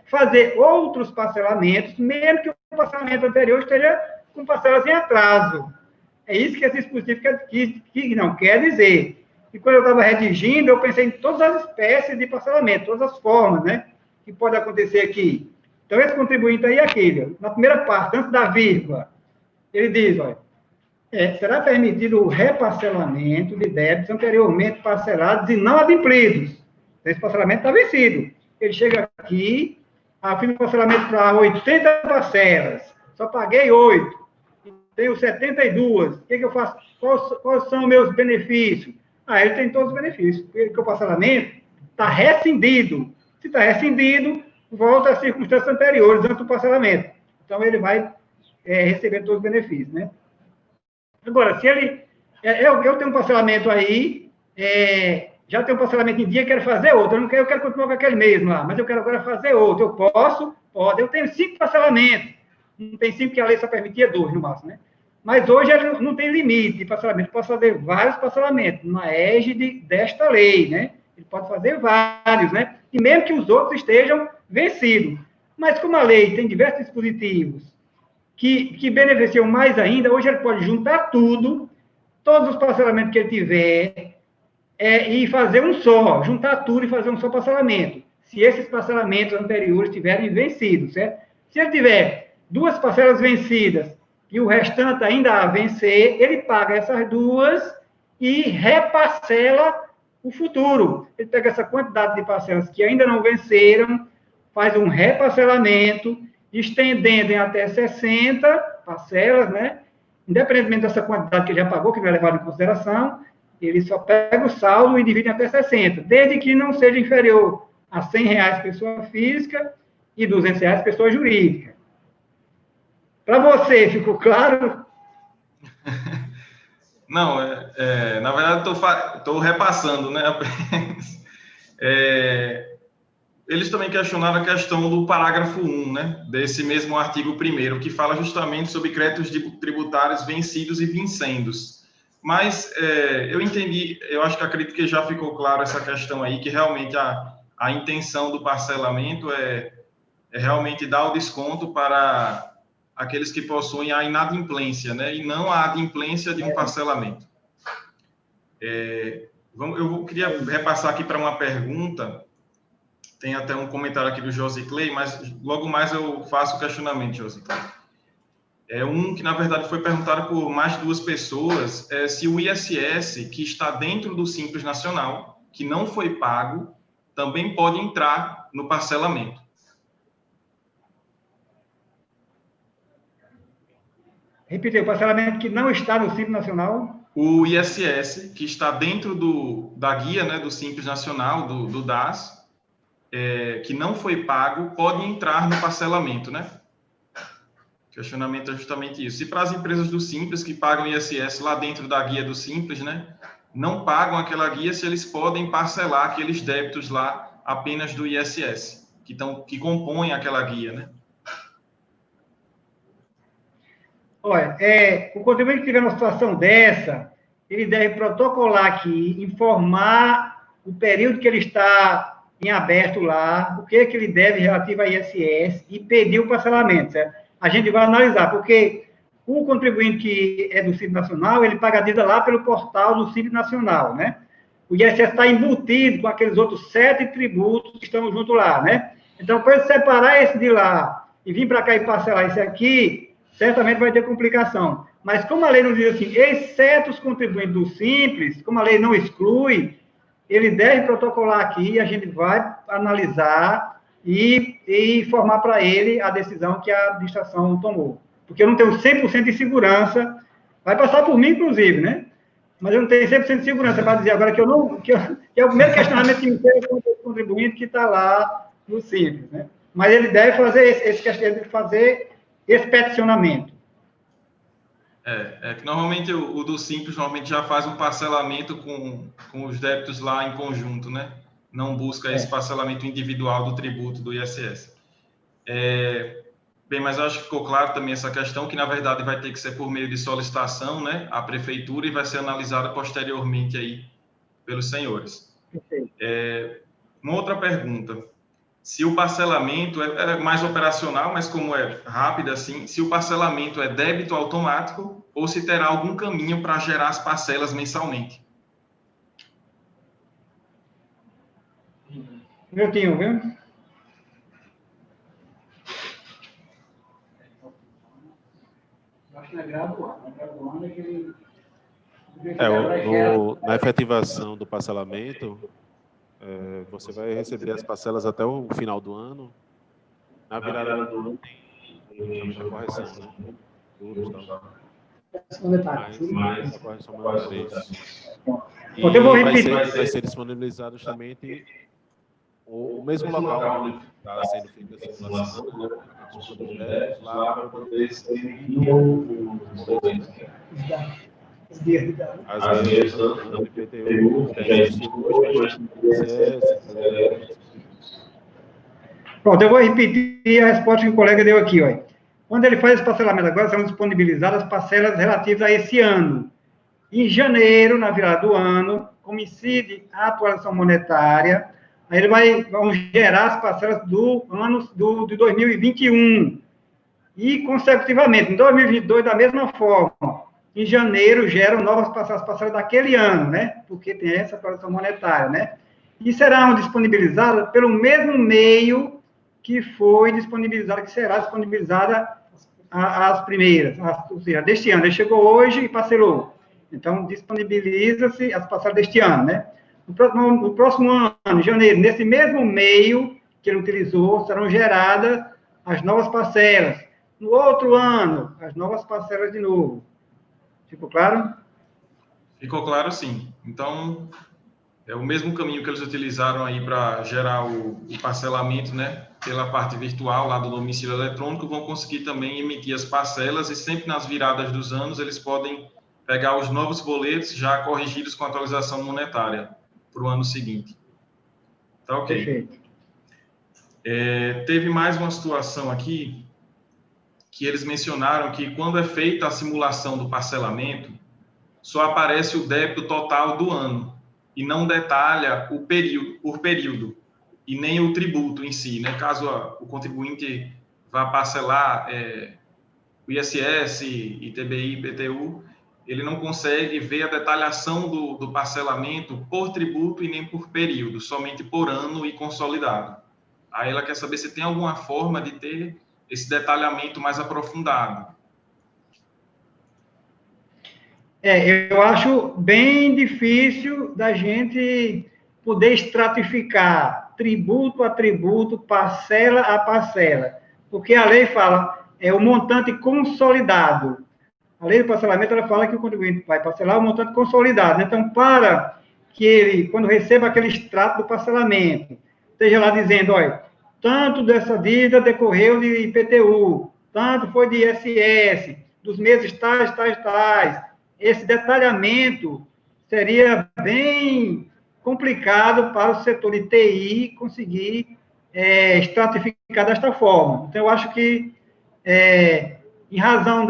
Speaker 3: fazer outros parcelamentos, mesmo que o parcelamento anterior esteja com parcelas em atraso. É isso que esse dispositivo que não quer dizer. E quando eu estava redigindo, eu pensei em todas as espécies de parcelamento, todas as formas, né, que pode acontecer aqui. Então, esse contribuinte aí é aquele. Na primeira parte, antes da vírgula, ele diz, olha, será permitido o reparcelamento de débitos anteriormente parcelados e não adimplidos. Esse parcelamento está vencido. Ele chega aqui, fiz um parcelamento para 80 parcelas, só paguei 8, tenho 72, o que eu faço? Quais são os meus benefícios? Ele tem todos os benefícios, porque o parcelamento está rescindido. Se está rescindido, volta às circunstâncias anteriores, antes do parcelamento. Então, ele vai receber todos os benefícios, né? Agora, se ele... Eu tenho um parcelamento aí, já tenho um parcelamento em dia, quero fazer outro. Eu quero continuar com aquele mesmo lá, mas eu quero agora fazer outro. Eu posso? Pode. Eu tenho 5 parcelamentos. Não tem 5, porque a lei só permitia 2, no máximo, né? Mas hoje ele não tem limite de parcelamento. Ele pode fazer vários parcelamentos na égide desta lei, né? Ele pode fazer vários, né? E mesmo que os outros estejam vencidos. Mas como a lei tem diversos dispositivos que beneficiam mais ainda, hoje ele pode juntar tudo, todos os parcelamentos que ele tiver, e fazer um só, juntar tudo e fazer um só parcelamento, se esses parcelamentos anteriores tiverem vencido, certo? Se ele tiver 2 parcelas vencidas e o restante ainda a vencer, ele paga essas 2 e reparcela o futuro. Ele pega essa quantidade de parcelas que ainda não venceram, faz um reparcelamento, estendendo em até 60 parcelas, né? Independentemente dessa quantidade que ele já pagou, que não é levado em consideração, ele só pega o saldo e divide em até 60, desde que não seja inferior a R$100 pessoa física e R$200 pessoa jurídica. Para você, ficou claro?
Speaker 5: Não, na verdade, estou repassando, né? Eles também questionaram a questão do parágrafo 1, né? Desse mesmo artigo 1º, que fala justamente sobre créditos tributários vencidos e vincendos. Mas eu entendi, eu acho que acredito que já ficou claro essa questão aí, que realmente a intenção do parcelamento é realmente dar o desconto para aqueles que possuem a inadimplência, né? E não a adimplência de um parcelamento. Eu queria repassar aqui para uma pergunta. Tem até um comentário aqui do Josiclei, mas logo mais eu faço o questionamento, Josiclei. Um que, na verdade, foi perguntado por mais de 2 pessoas, se o ISS, que está dentro do Simples Nacional, que não foi pago, também pode entrar no parcelamento.
Speaker 3: Repetir, o parcelamento que não está no Simples Nacional?
Speaker 5: O ISS, que está dentro da guia, né, do Simples Nacional, do DAS, que não foi pago, pode entrar no parcelamento, né? O questionamento é justamente isso. Se para as empresas do Simples que pagam ISS lá dentro da guia do Simples, né, não pagam aquela guia, se eles podem parcelar aqueles débitos lá apenas do ISS, que compõem aquela guia, né?
Speaker 3: Olha, o contribuinte que tiver uma situação dessa, ele deve protocolar aqui, informar o período que ele está em aberto lá, o que ele deve relativo a ISS e pedir o parcelamento, certo? A gente vai analisar, porque o contribuinte que é do Simples Nacional, ele paga a dívida lá pelo portal do Simples Nacional, né? O ISS está embutido com aqueles outros 7 tributos que estão junto lá, né? Então, para ele separar esse de lá e vir para cá e parcelar esse aqui, certamente vai ter complicação. Mas como a lei não diz assim, exceto os contribuintes do Simples, como a lei não exclui, ele deve protocolar aqui, a gente vai analisar e informar para ele a decisão que a administração tomou. Porque eu não tenho 100% de segurança, vai passar por mim, inclusive, né? Mas eu não tenho 100% de segurança para dizer agora que é o primeiro questionamento que me fez com o contribuinte que está lá no Simples, né? Mas ele deve fazer esse peticionamento.
Speaker 5: Que normalmente o do Simples normalmente já faz um parcelamento com os débitos lá em conjunto, né? não busca esse parcelamento individual do tributo do ISS. Bem, mas eu acho que ficou claro também essa questão, que na verdade vai ter que ser por meio de solicitação, né, à prefeitura, e vai ser analisada posteriormente aí pelos senhores. Uma outra pergunta: se o parcelamento é mais operacional, mas como é rápido assim, se o parcelamento é débito automático ou se terá algum caminho para gerar as parcelas mensalmente?
Speaker 3: Minutinho, viu?
Speaker 8: Acho que na gradual é que ele...
Speaker 9: Na efetivação do parcelamento, você vai receber as parcelas até o final do ano. Na virada do ano tem a correção, né? Juros, tal. Mas a correção monetária. E vai ser disponibilizado justamente o mesmo local onde está sendo feita a simulação, né? Lá para poder ser as vezes do IPTU, já existe hoje,
Speaker 3: Pronto, eu vou repetir a resposta que o colega deu aqui, ó. Quando ele faz esse parcelamento agora, serão disponibilizadas as parcelas relativas a esse ano. Em janeiro, na virada do ano, como incide a atualização monetária, aí vão gerar as parcelas do ano de 2021. E, consecutivamente, em 2022, da mesma forma. Em janeiro, geram novas parcelas daquele ano, né? Porque tem essa atualização monetária, né? E serão disponibilizadas pelo mesmo meio que foi disponibilizada, que será disponibilizada as primeiras, ou seja, deste ano. Ele chegou hoje e parcelou. Então, disponibiliza-se as parcelas deste ano, né? No próximo ano, em janeiro, nesse mesmo meio que ele utilizou, serão geradas as novas parcelas. No outro ano, as novas parcelas de novo. Ficou claro?
Speaker 5: Ficou claro, sim. Então, é o mesmo caminho que eles utilizaram aí para gerar o parcelamento, né, pela parte virtual lá do domicílio eletrônico, vão conseguir também emitir as parcelas e sempre nas viradas dos anos eles podem pegar os novos boletos já corrigidos com atualização monetária para o ano seguinte. Tá ok.
Speaker 3: Perfeito.
Speaker 5: Teve mais uma situação aqui que eles mencionaram que quando é feita a simulação do parcelamento, só aparece o débito total do ano e não detalha o período, por período, e nem o tributo em si, né? Caso o contribuinte vá parcelar o ISS, ITBI, IPTU, ele não consegue ver a detalhação do parcelamento por tributo e nem por período, somente por ano e consolidado. Aí ela quer saber se tem alguma forma de ter esse detalhamento mais aprofundado.
Speaker 3: Eu acho bem difícil da gente poder estratificar tributo a tributo, parcela a parcela, porque a lei fala, o montante consolidado. A lei do parcelamento, ela fala que o contribuinte vai parcelar o montante consolidado. Então, para que ele, quando receba aquele extrato do parcelamento, esteja lá dizendo, olha, tanto dessa dívida decorreu de IPTU, tanto foi de ISS, dos meses tais. Esse detalhamento seria bem complicado para o setor de TI conseguir estratificar desta forma. Então, eu acho que, em razão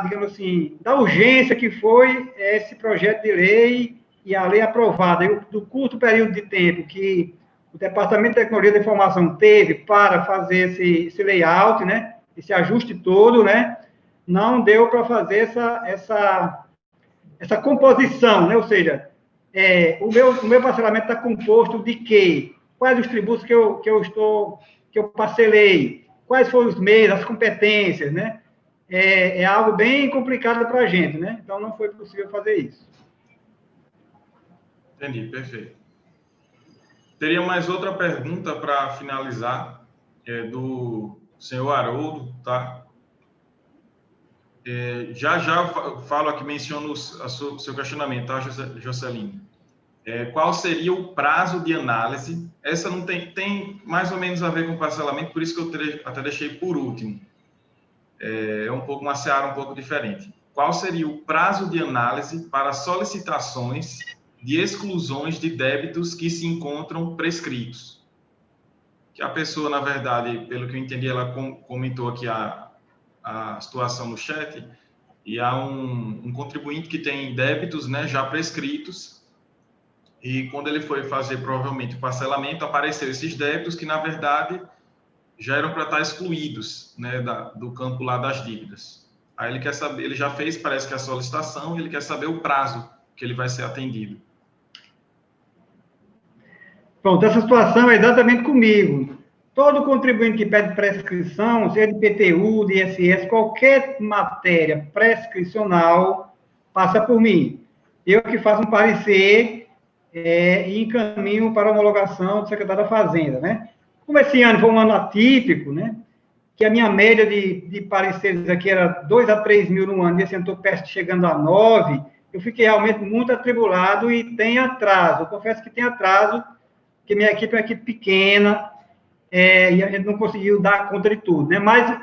Speaker 3: digamos assim, da urgência que foi esse projeto de lei e a lei aprovada, e do curto período de tempo que o Departamento de Tecnologia da Informação teve para fazer esse layout, né, esse ajuste todo, né, não deu para fazer essa composição, né, ou seja, o meu parcelamento está composto de quê? Quais os tributos que eu parcelei? Quais foram os meios, as competências, né? É algo bem complicado para a gente, né? Então, não foi possível fazer isso.
Speaker 5: Entendi, perfeito. Teria mais outra pergunta para finalizar, do senhor Haroldo, tá? Já falo aqui, menciono o seu questionamento, tá, Jocelyn? Qual seria o prazo de análise? Essa não tem mais ou menos a ver com parcelamento, por isso que eu até deixei por último. Uma seara um pouco diferente. Qual seria o prazo de análise para solicitações de exclusões de débitos que se encontram prescritos. Que a pessoa, na verdade, pelo que eu entendi, ela comentou aqui a situação no chat, e há um contribuinte que tem débitos, né, já prescritos, e quando ele foi fazer provavelmente o parcelamento, apareceu esses débitos que, na verdade, já eram para estar excluídos, né, do campo lá das dívidas. Aí ele quer saber, ele já fez, parece que a solicitação, ele quer saber o prazo que ele vai ser atendido.
Speaker 3: Pronto, essa situação é exatamente comigo. Todo contribuinte que pede prescrição, seja de IPTU, de ISS, qualquer matéria prescricional, passa por mim. Eu que faço um parecer e encaminho para a homologação do secretário da Fazenda, né? Como esse ano foi um ano atípico, né? Que a minha média de pareceres aqui era 2 a 3 mil no ano, e esse ano estou chegando a 9, eu fiquei realmente muito atribulado e tem atraso. Eu confesso que tem atraso, porque minha equipe é uma equipe pequena, e a gente não conseguiu dar conta de tudo, né? Mas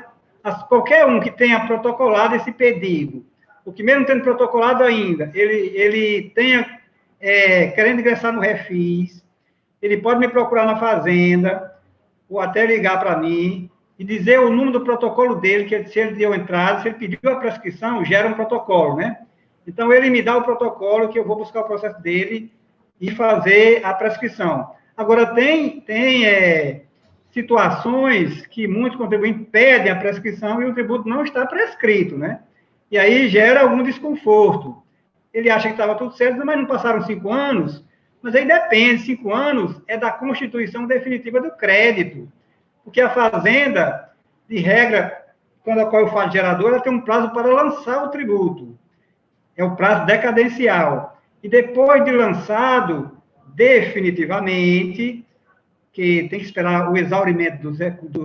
Speaker 3: qualquer um que tenha protocolado esse pedido, o que mesmo tendo protocolado ainda, ele tenha querendo ingressar no Refis, ele pode me procurar na Fazenda, ou até ligar para mim, e dizer o número do protocolo dele, que se ele deu entrada, se ele pediu a prescrição, gera um protocolo, né? Então, ele me dá o protocolo, que eu vou buscar o processo dele e fazer a prescrição. Agora, tem situações que muitos contribuintes pedem a prescrição e o tributo não está prescrito, né? E aí gera algum desconforto. Ele acha que estava tudo certo, mas não passaram 5 anos, mas aí depende, 5 anos é da constituição definitiva do crédito, porque a Fazenda, de regra, quando a qual eu falo gerador, ela tem um prazo para lançar o tributo, é o prazo decadencial, e depois de lançado, definitivamente, que tem que esperar o exaurimento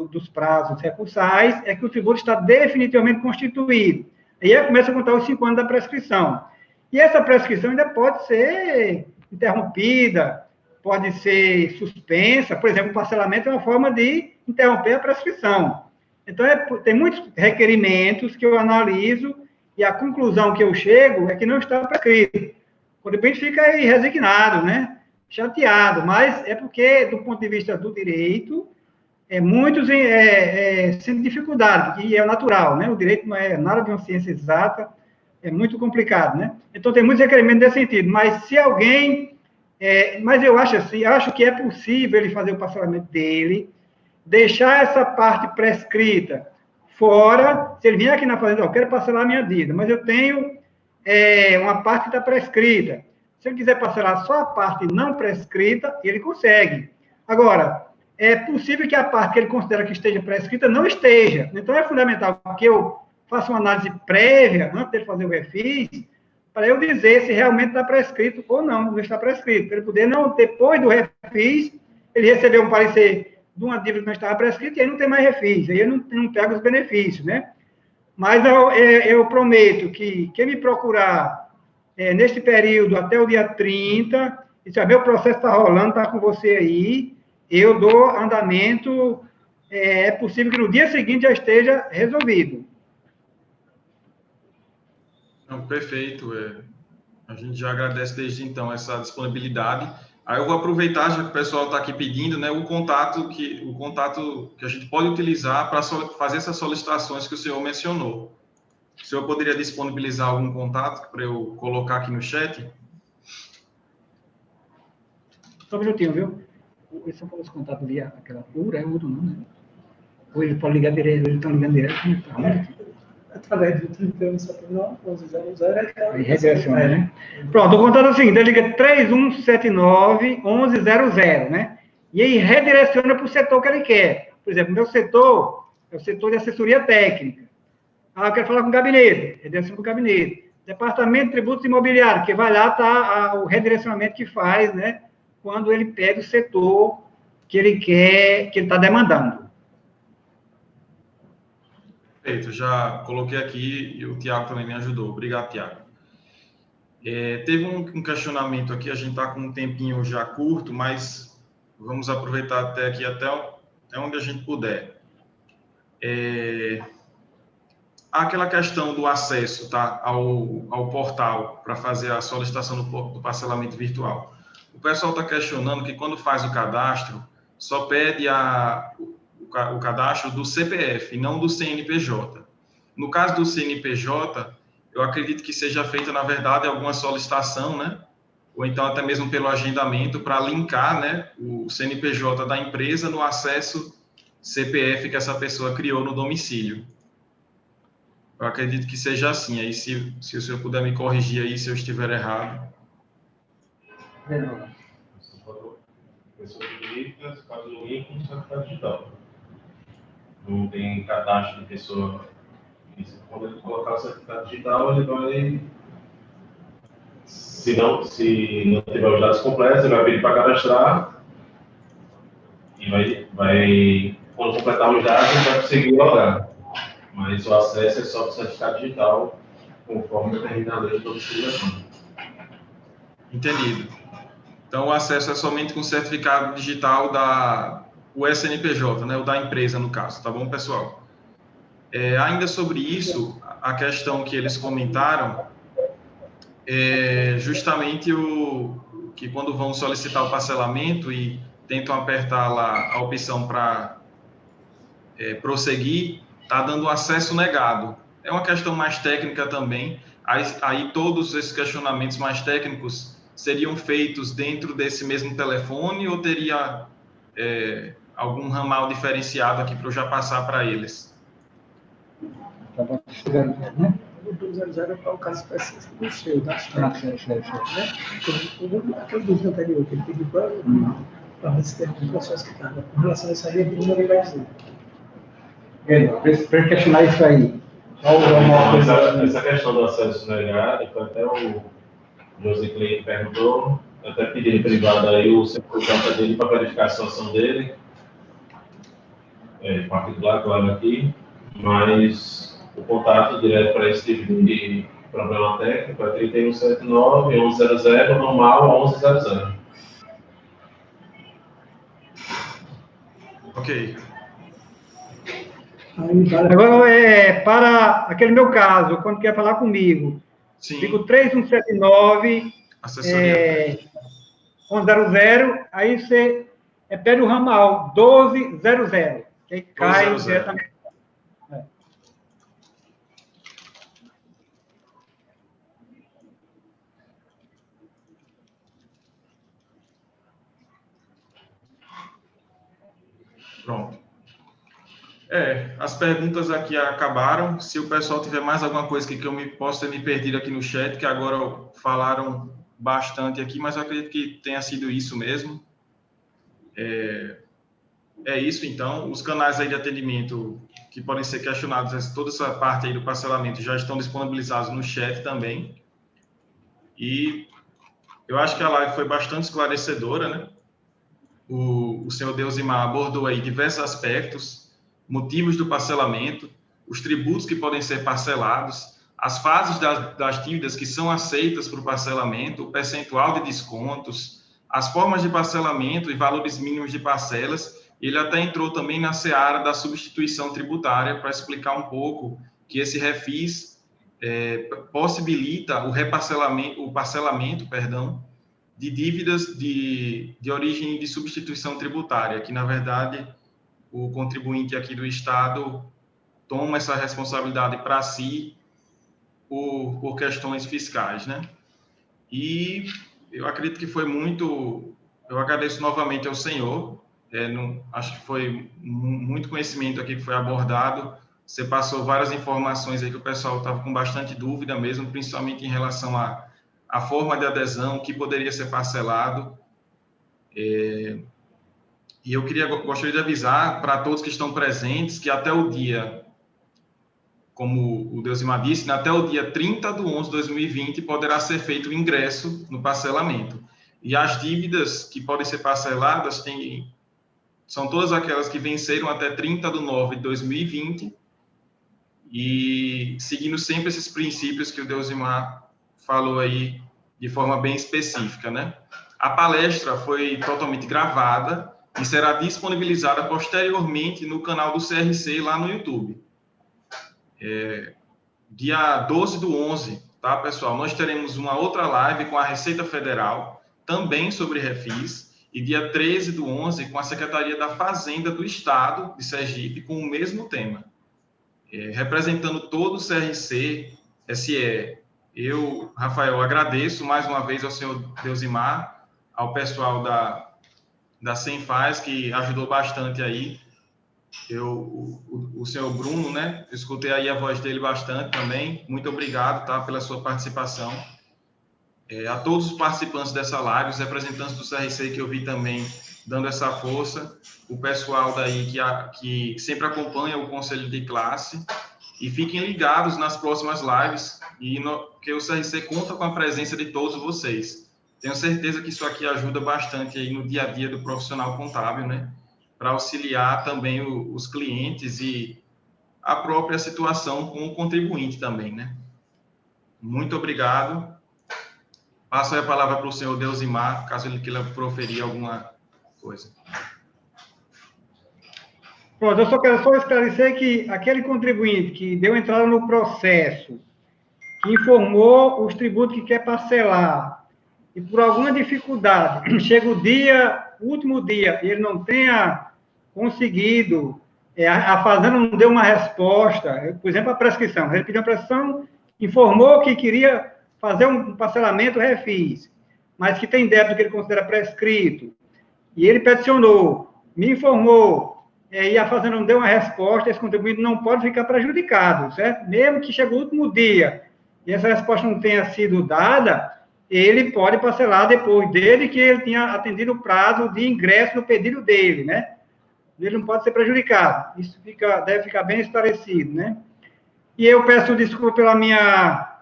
Speaker 3: dos prazos recursais, é que o tributo está definitivamente constituído. Aí começa a contar os 5 anos da prescrição. E essa prescrição ainda pode ser interrompida, pode ser suspensa. Por exemplo, o parcelamento é uma forma de interromper a prescrição. Então, tem muitos requerimentos que eu analiso e a conclusão que eu chego é que não está prescrito. O contribuinte fica aí resignado, né? Chateado, mas é porque, do ponto de vista do direito, muitos sentem dificuldade, e é natural, né? O direito não é nada de uma ciência exata, é muito complicado, né? Então, tem muitos requerimentos nesse sentido, mas se alguém... mas eu acho assim, acho que é possível ele fazer o parcelamento dele, deixar essa parte prescrita fora, se ele vier aqui na Fazenda, eu quero parcelar a minha dívida, mas eu tenho uma parte que está prescrita. Se ele quiser parcelar só a parte não prescrita, ele consegue. Agora, é possível que a parte que ele considera que esteja prescrita não esteja. Então, é fundamental que eu faça uma análise prévia, antes dele fazer o refis, para eu dizer se realmente está prescrito ou não está prescrito. Para ele poder, não, depois do refis, ele receber um parecer de uma dívida que não estava prescrita, e aí não tem mais refis, aí eu não pego os benefícios, né? Mas eu prometo que quem me procurar neste período até o dia 30, e se meu processo está rolando, está com você aí, eu dou andamento, é possível que no dia seguinte já esteja resolvido.
Speaker 5: Não, perfeito. A gente já agradece desde então essa disponibilidade. Aí eu vou aproveitar, já que o pessoal está aqui pedindo, né, o contato que a gente pode utilizar para fazer essas solicitações que o senhor mencionou. O senhor poderia disponibilizar algum contato para eu colocar aqui no chat?
Speaker 6: Só um minutinho, viu? Esse é os contatos via aquela pura, é outro não, né? Ou ele pode ligar direto, eles estão ligando direto, né?
Speaker 8: Através do 3179, 1100,
Speaker 3: aí redireciona, né? Pronto, o contato é o seguinte, ele liga 3179-1100, né? E aí redireciona para o setor que ele quer. Por exemplo, meu setor é o setor de assessoria técnica. Eu quero falar com o gabinete, redireciona para o gabinete. Departamento de Tributos Imobiliários, que vai lá, tá o redirecionamento que faz, né? Quando ele pega o setor que ele quer, que ele está demandando.
Speaker 5: Perfeito, já coloquei aqui e o Tiago também me ajudou. Obrigado, Tiago. Teve um questionamento aqui, a gente está com um tempinho já curto, mas vamos aproveitar até onde a gente puder. aquela questão do acesso, tá, ao portal para fazer a solicitação do parcelamento virtual. O pessoal está questionando que quando faz o cadastro, só pede o cadastro do CPF, não do CNPJ. No caso do CNPJ, eu acredito que seja feita, na verdade, alguma solicitação, né? Ou então até mesmo pelo agendamento para linkar, né, o CNPJ da empresa no acesso CPF que essa pessoa criou no domicílio. Eu acredito que seja assim. Aí, se o senhor puder me corrigir aí, se eu estiver errado.
Speaker 7: Pessoa jurídica, caso do link, com certificado digital. Não tem cadastro de pessoa. Quando ele colocar o certificado digital, ele vai. Se não tiver os dados completos, ele vai pedir para cadastrar. E vai, quando completar os dados, ele vai conseguir logar. Mas o acesso é só para o certificado digital, conforme determina a lei de domiciliação.
Speaker 5: Entendido. Então, o acesso é somente com o certificado digital o SNPJ, né, o da empresa, no caso. Tá bom, pessoal? Ainda sobre isso, a questão que eles comentaram é justamente que quando vão solicitar o parcelamento e tentam apertar lá a opção para prosseguir, está dando acesso negado. É uma questão mais técnica também. Aí todos esses questionamentos mais técnicos seriam feitos dentro desse mesmo telefone ou teria algum ramal diferenciado aqui para eu já passar para eles?
Speaker 6: Estava chegando, né?
Speaker 8: O 200 é para o caso específico do seu, da história. Aquele dos anterior, que ele pediu para ver se tem pessoas que estavam. Com relação a isso aí, ele vai dizer.
Speaker 6: Para questionar isso aí.
Speaker 7: Essa questão do acesso negado, foi até o José Cleide perguntou, eu até pedi em privado aí o CPF dele para verificar a situação dele, particular, claro, aqui, mas o contato direto para esse tipo de problema técnico é 3179-1100, normal 1100.
Speaker 5: Ok.
Speaker 3: Agora, para aquele meu caso, quando quer falar comigo,
Speaker 5: Sim.
Speaker 3: digo 3179
Speaker 5: Assessoria.
Speaker 3: 100, aí você pede o ramal 1200, que cai
Speaker 5: 1200.
Speaker 3: diretamente.
Speaker 5: Pronto. As perguntas aqui acabaram. Se o pessoal tiver mais alguma coisa que eu possa ter me perdido aqui no chat, que agora falaram bastante aqui, mas eu acredito que tenha sido isso mesmo. É isso, então. Os canais aí de atendimento que podem ser questionados, toda essa parte aí do parcelamento já estão disponibilizados no chat também. E eu acho que a live foi bastante esclarecedora, né? O senhor Deusimar abordou aí diversos aspectos, motivos do parcelamento, os tributos que podem ser parcelados, as fases das dívidas que são aceitas para o parcelamento, o percentual de descontos, as formas de parcelamento e valores mínimos de parcelas. Ele até entrou também na seara da substituição tributária para explicar um pouco que esse refis possibilita o parcelamento, de dívidas de origem de substituição tributária, que, na verdade, o contribuinte aqui do Estado toma essa responsabilidade para si por questões fiscais, né? E eu acredito que foi muito... Eu agradeço novamente ao senhor, acho que foi muito conhecimento aqui que foi abordado. Você passou várias informações aí que o pessoal estava com bastante dúvida mesmo, principalmente em relação à forma de adesão, que poderia ser parcelado. E eu gostaria de avisar para todos que estão presentes que até o dia, como o Deusimar disse, até o dia 30/11/2020 poderá ser feito o ingresso no parcelamento. E as dívidas que podem ser parceladas são todas aquelas que venceram até 30/9/2020 e seguindo sempre esses princípios que o Deusimar falou aí de forma bem específica, né? A palestra foi totalmente gravada e será disponibilizada posteriormente no canal do CRC lá no YouTube. dia 12/11, tá, pessoal? Nós teremos uma outra live com a Receita Federal, também sobre refis, e dia 13/11 com a Secretaria da Fazenda do Estado de Sergipe, com o mesmo tema. Representando todo o CRC, SE, eu, Rafael, agradeço mais uma vez ao senhor Deusimar, ao pessoal da Senfaz, que ajudou bastante aí. O senhor Bruno, né? Eu escutei aí a voz dele bastante também. Muito obrigado, tá, pela sua participação. A todos os participantes dessa live, os representantes do CRC que eu vi também dando essa força, o pessoal daí que sempre acompanha o Conselho de Classe, e fiquem ligados nas próximas lives, que o CRC conta com a presença de todos vocês. Tenho certeza que isso aqui ajuda bastante aí no dia a dia do profissional contábil, né? Para auxiliar também os clientes e a própria situação com o contribuinte também, né? Muito obrigado. Passo aí a palavra para o senhor Deusimar, caso ele queira proferir alguma coisa.
Speaker 3: Pronto, eu só quero esclarecer que aquele contribuinte que deu entrada no processo, que informou os tributos que quer parcelar, e por alguma dificuldade, chega o último dia, e ele não tenha conseguido, a Fazenda não deu uma resposta, por exemplo, a prescrição. Ele pediu a prescrição, informou que queria fazer um parcelamento refis, mas que tem débito que ele considera prescrito, e ele peticionou, me informou, e a Fazenda não deu uma resposta, esse contribuinte não pode ficar prejudicado, certo? Mesmo que chegue o último dia e essa resposta não tenha sido dada, ele pode parcelar depois dele que ele tinha atendido o prazo de ingresso no pedido dele, né? Ele não pode ser prejudicado. Isso deve ficar bem esclarecido, né? E eu peço desculpa pela minha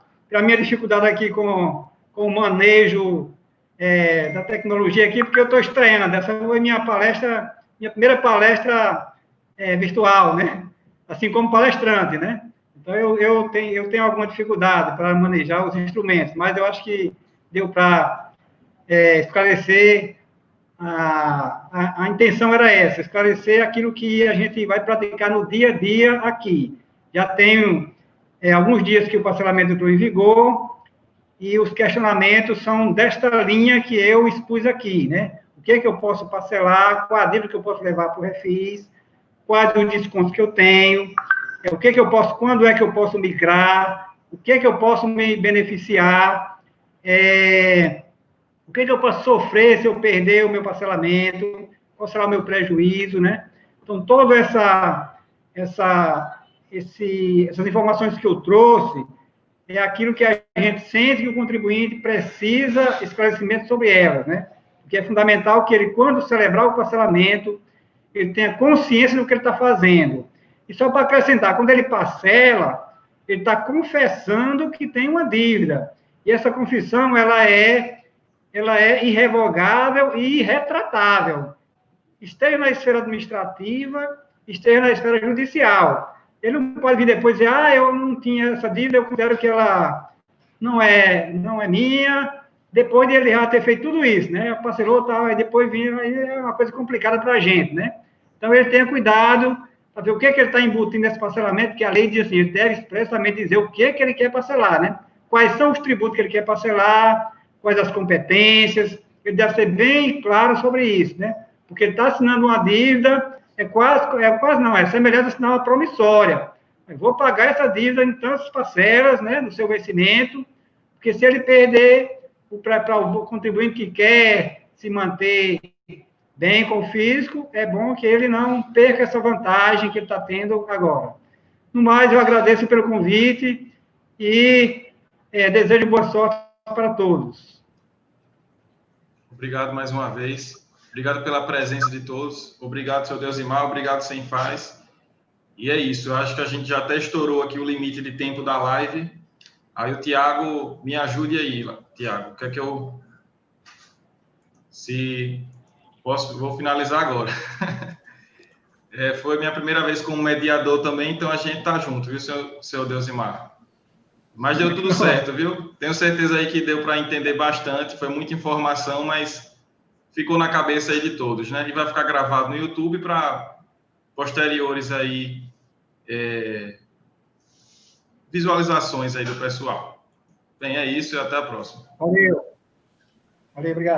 Speaker 3: dificuldade aqui com o manejo da tecnologia aqui, porque eu estou estreando. Essa foi minha primeira palestra virtual, né? Assim como palestrante, né? Então, eu tenho alguma dificuldade para manejar os instrumentos, mas eu acho que deu para esclarecer. A intenção era essa, esclarecer aquilo que a gente vai praticar no dia a dia aqui. Já tenho alguns dias que o parcelamento entrou em vigor e os questionamentos são desta linha que eu expus aqui, né? O que é que eu posso parcelar, qual a dívida que eu posso levar para o refis, quais os descontos que eu tenho, o que é que eu posso, quando é que eu posso migrar, o que é que eu posso me beneficiar, o que é que eu posso sofrer se eu perder o meu parcelamento, qual será o meu prejuízo, né? Então, todas essas informações que eu trouxe é aquilo que a gente sente que o contribuinte precisa esclarecimento sobre elas, né? Porque é fundamental que ele, quando celebrar o parcelamento, ele tenha consciência do que ele está fazendo. E só para acrescentar, quando ele parcela, ele está confessando que tem uma dívida. E essa confissão, ela é irrevogável e irretratável. Esteja na esfera administrativa, esteja na esfera judicial. Ele não pode vir depois dizer, eu não tinha essa dívida, eu considero que ela não é minha, depois de ele já ter feito tudo isso, né? Parcelou e tal, aí depois vinha, aí é uma coisa complicada para a gente, né? Então, ele tenha cuidado para ver o que ele está embutindo nesse parcelamento, que a lei diz assim, ele deve expressamente dizer o que ele quer parcelar, né? Quais são os tributos que ele quer parcelar, quais as competências, ele deve ser bem claro sobre isso, né? Porque ele está assinando uma dívida, é semelhante a assinar uma promissória. Eu vou pagar essa dívida em tantas parcelas, né, no seu vencimento, porque se ele perder, para o contribuinte que quer se manter bem com o fisco, é bom que ele não perca essa vantagem que ele está tendo agora. No mais, eu agradeço pelo convite e desejo boa sorte para todos.
Speaker 5: Obrigado mais uma vez. Obrigado pela presença de todos. Obrigado, seu Deusimar. Obrigado, Senfaz. E é isso. Eu acho que a gente já até estourou aqui o limite de tempo da live. Aí o Tiago, me ajude aí, Tiago. Quer que eu... Vou finalizar agora. Foi minha primeira vez como mediador também, então a gente está junto, viu, seu Deusimar? Mas deu tudo certo, viu? Tenho certeza aí que deu para entender bastante. Foi muita informação, mas ficou na cabeça aí de todos, né? E vai ficar gravado no YouTube para posteriores aí visualizações aí do pessoal. Bem, é isso e até a próxima.
Speaker 3: Valeu. Valeu, obrigado.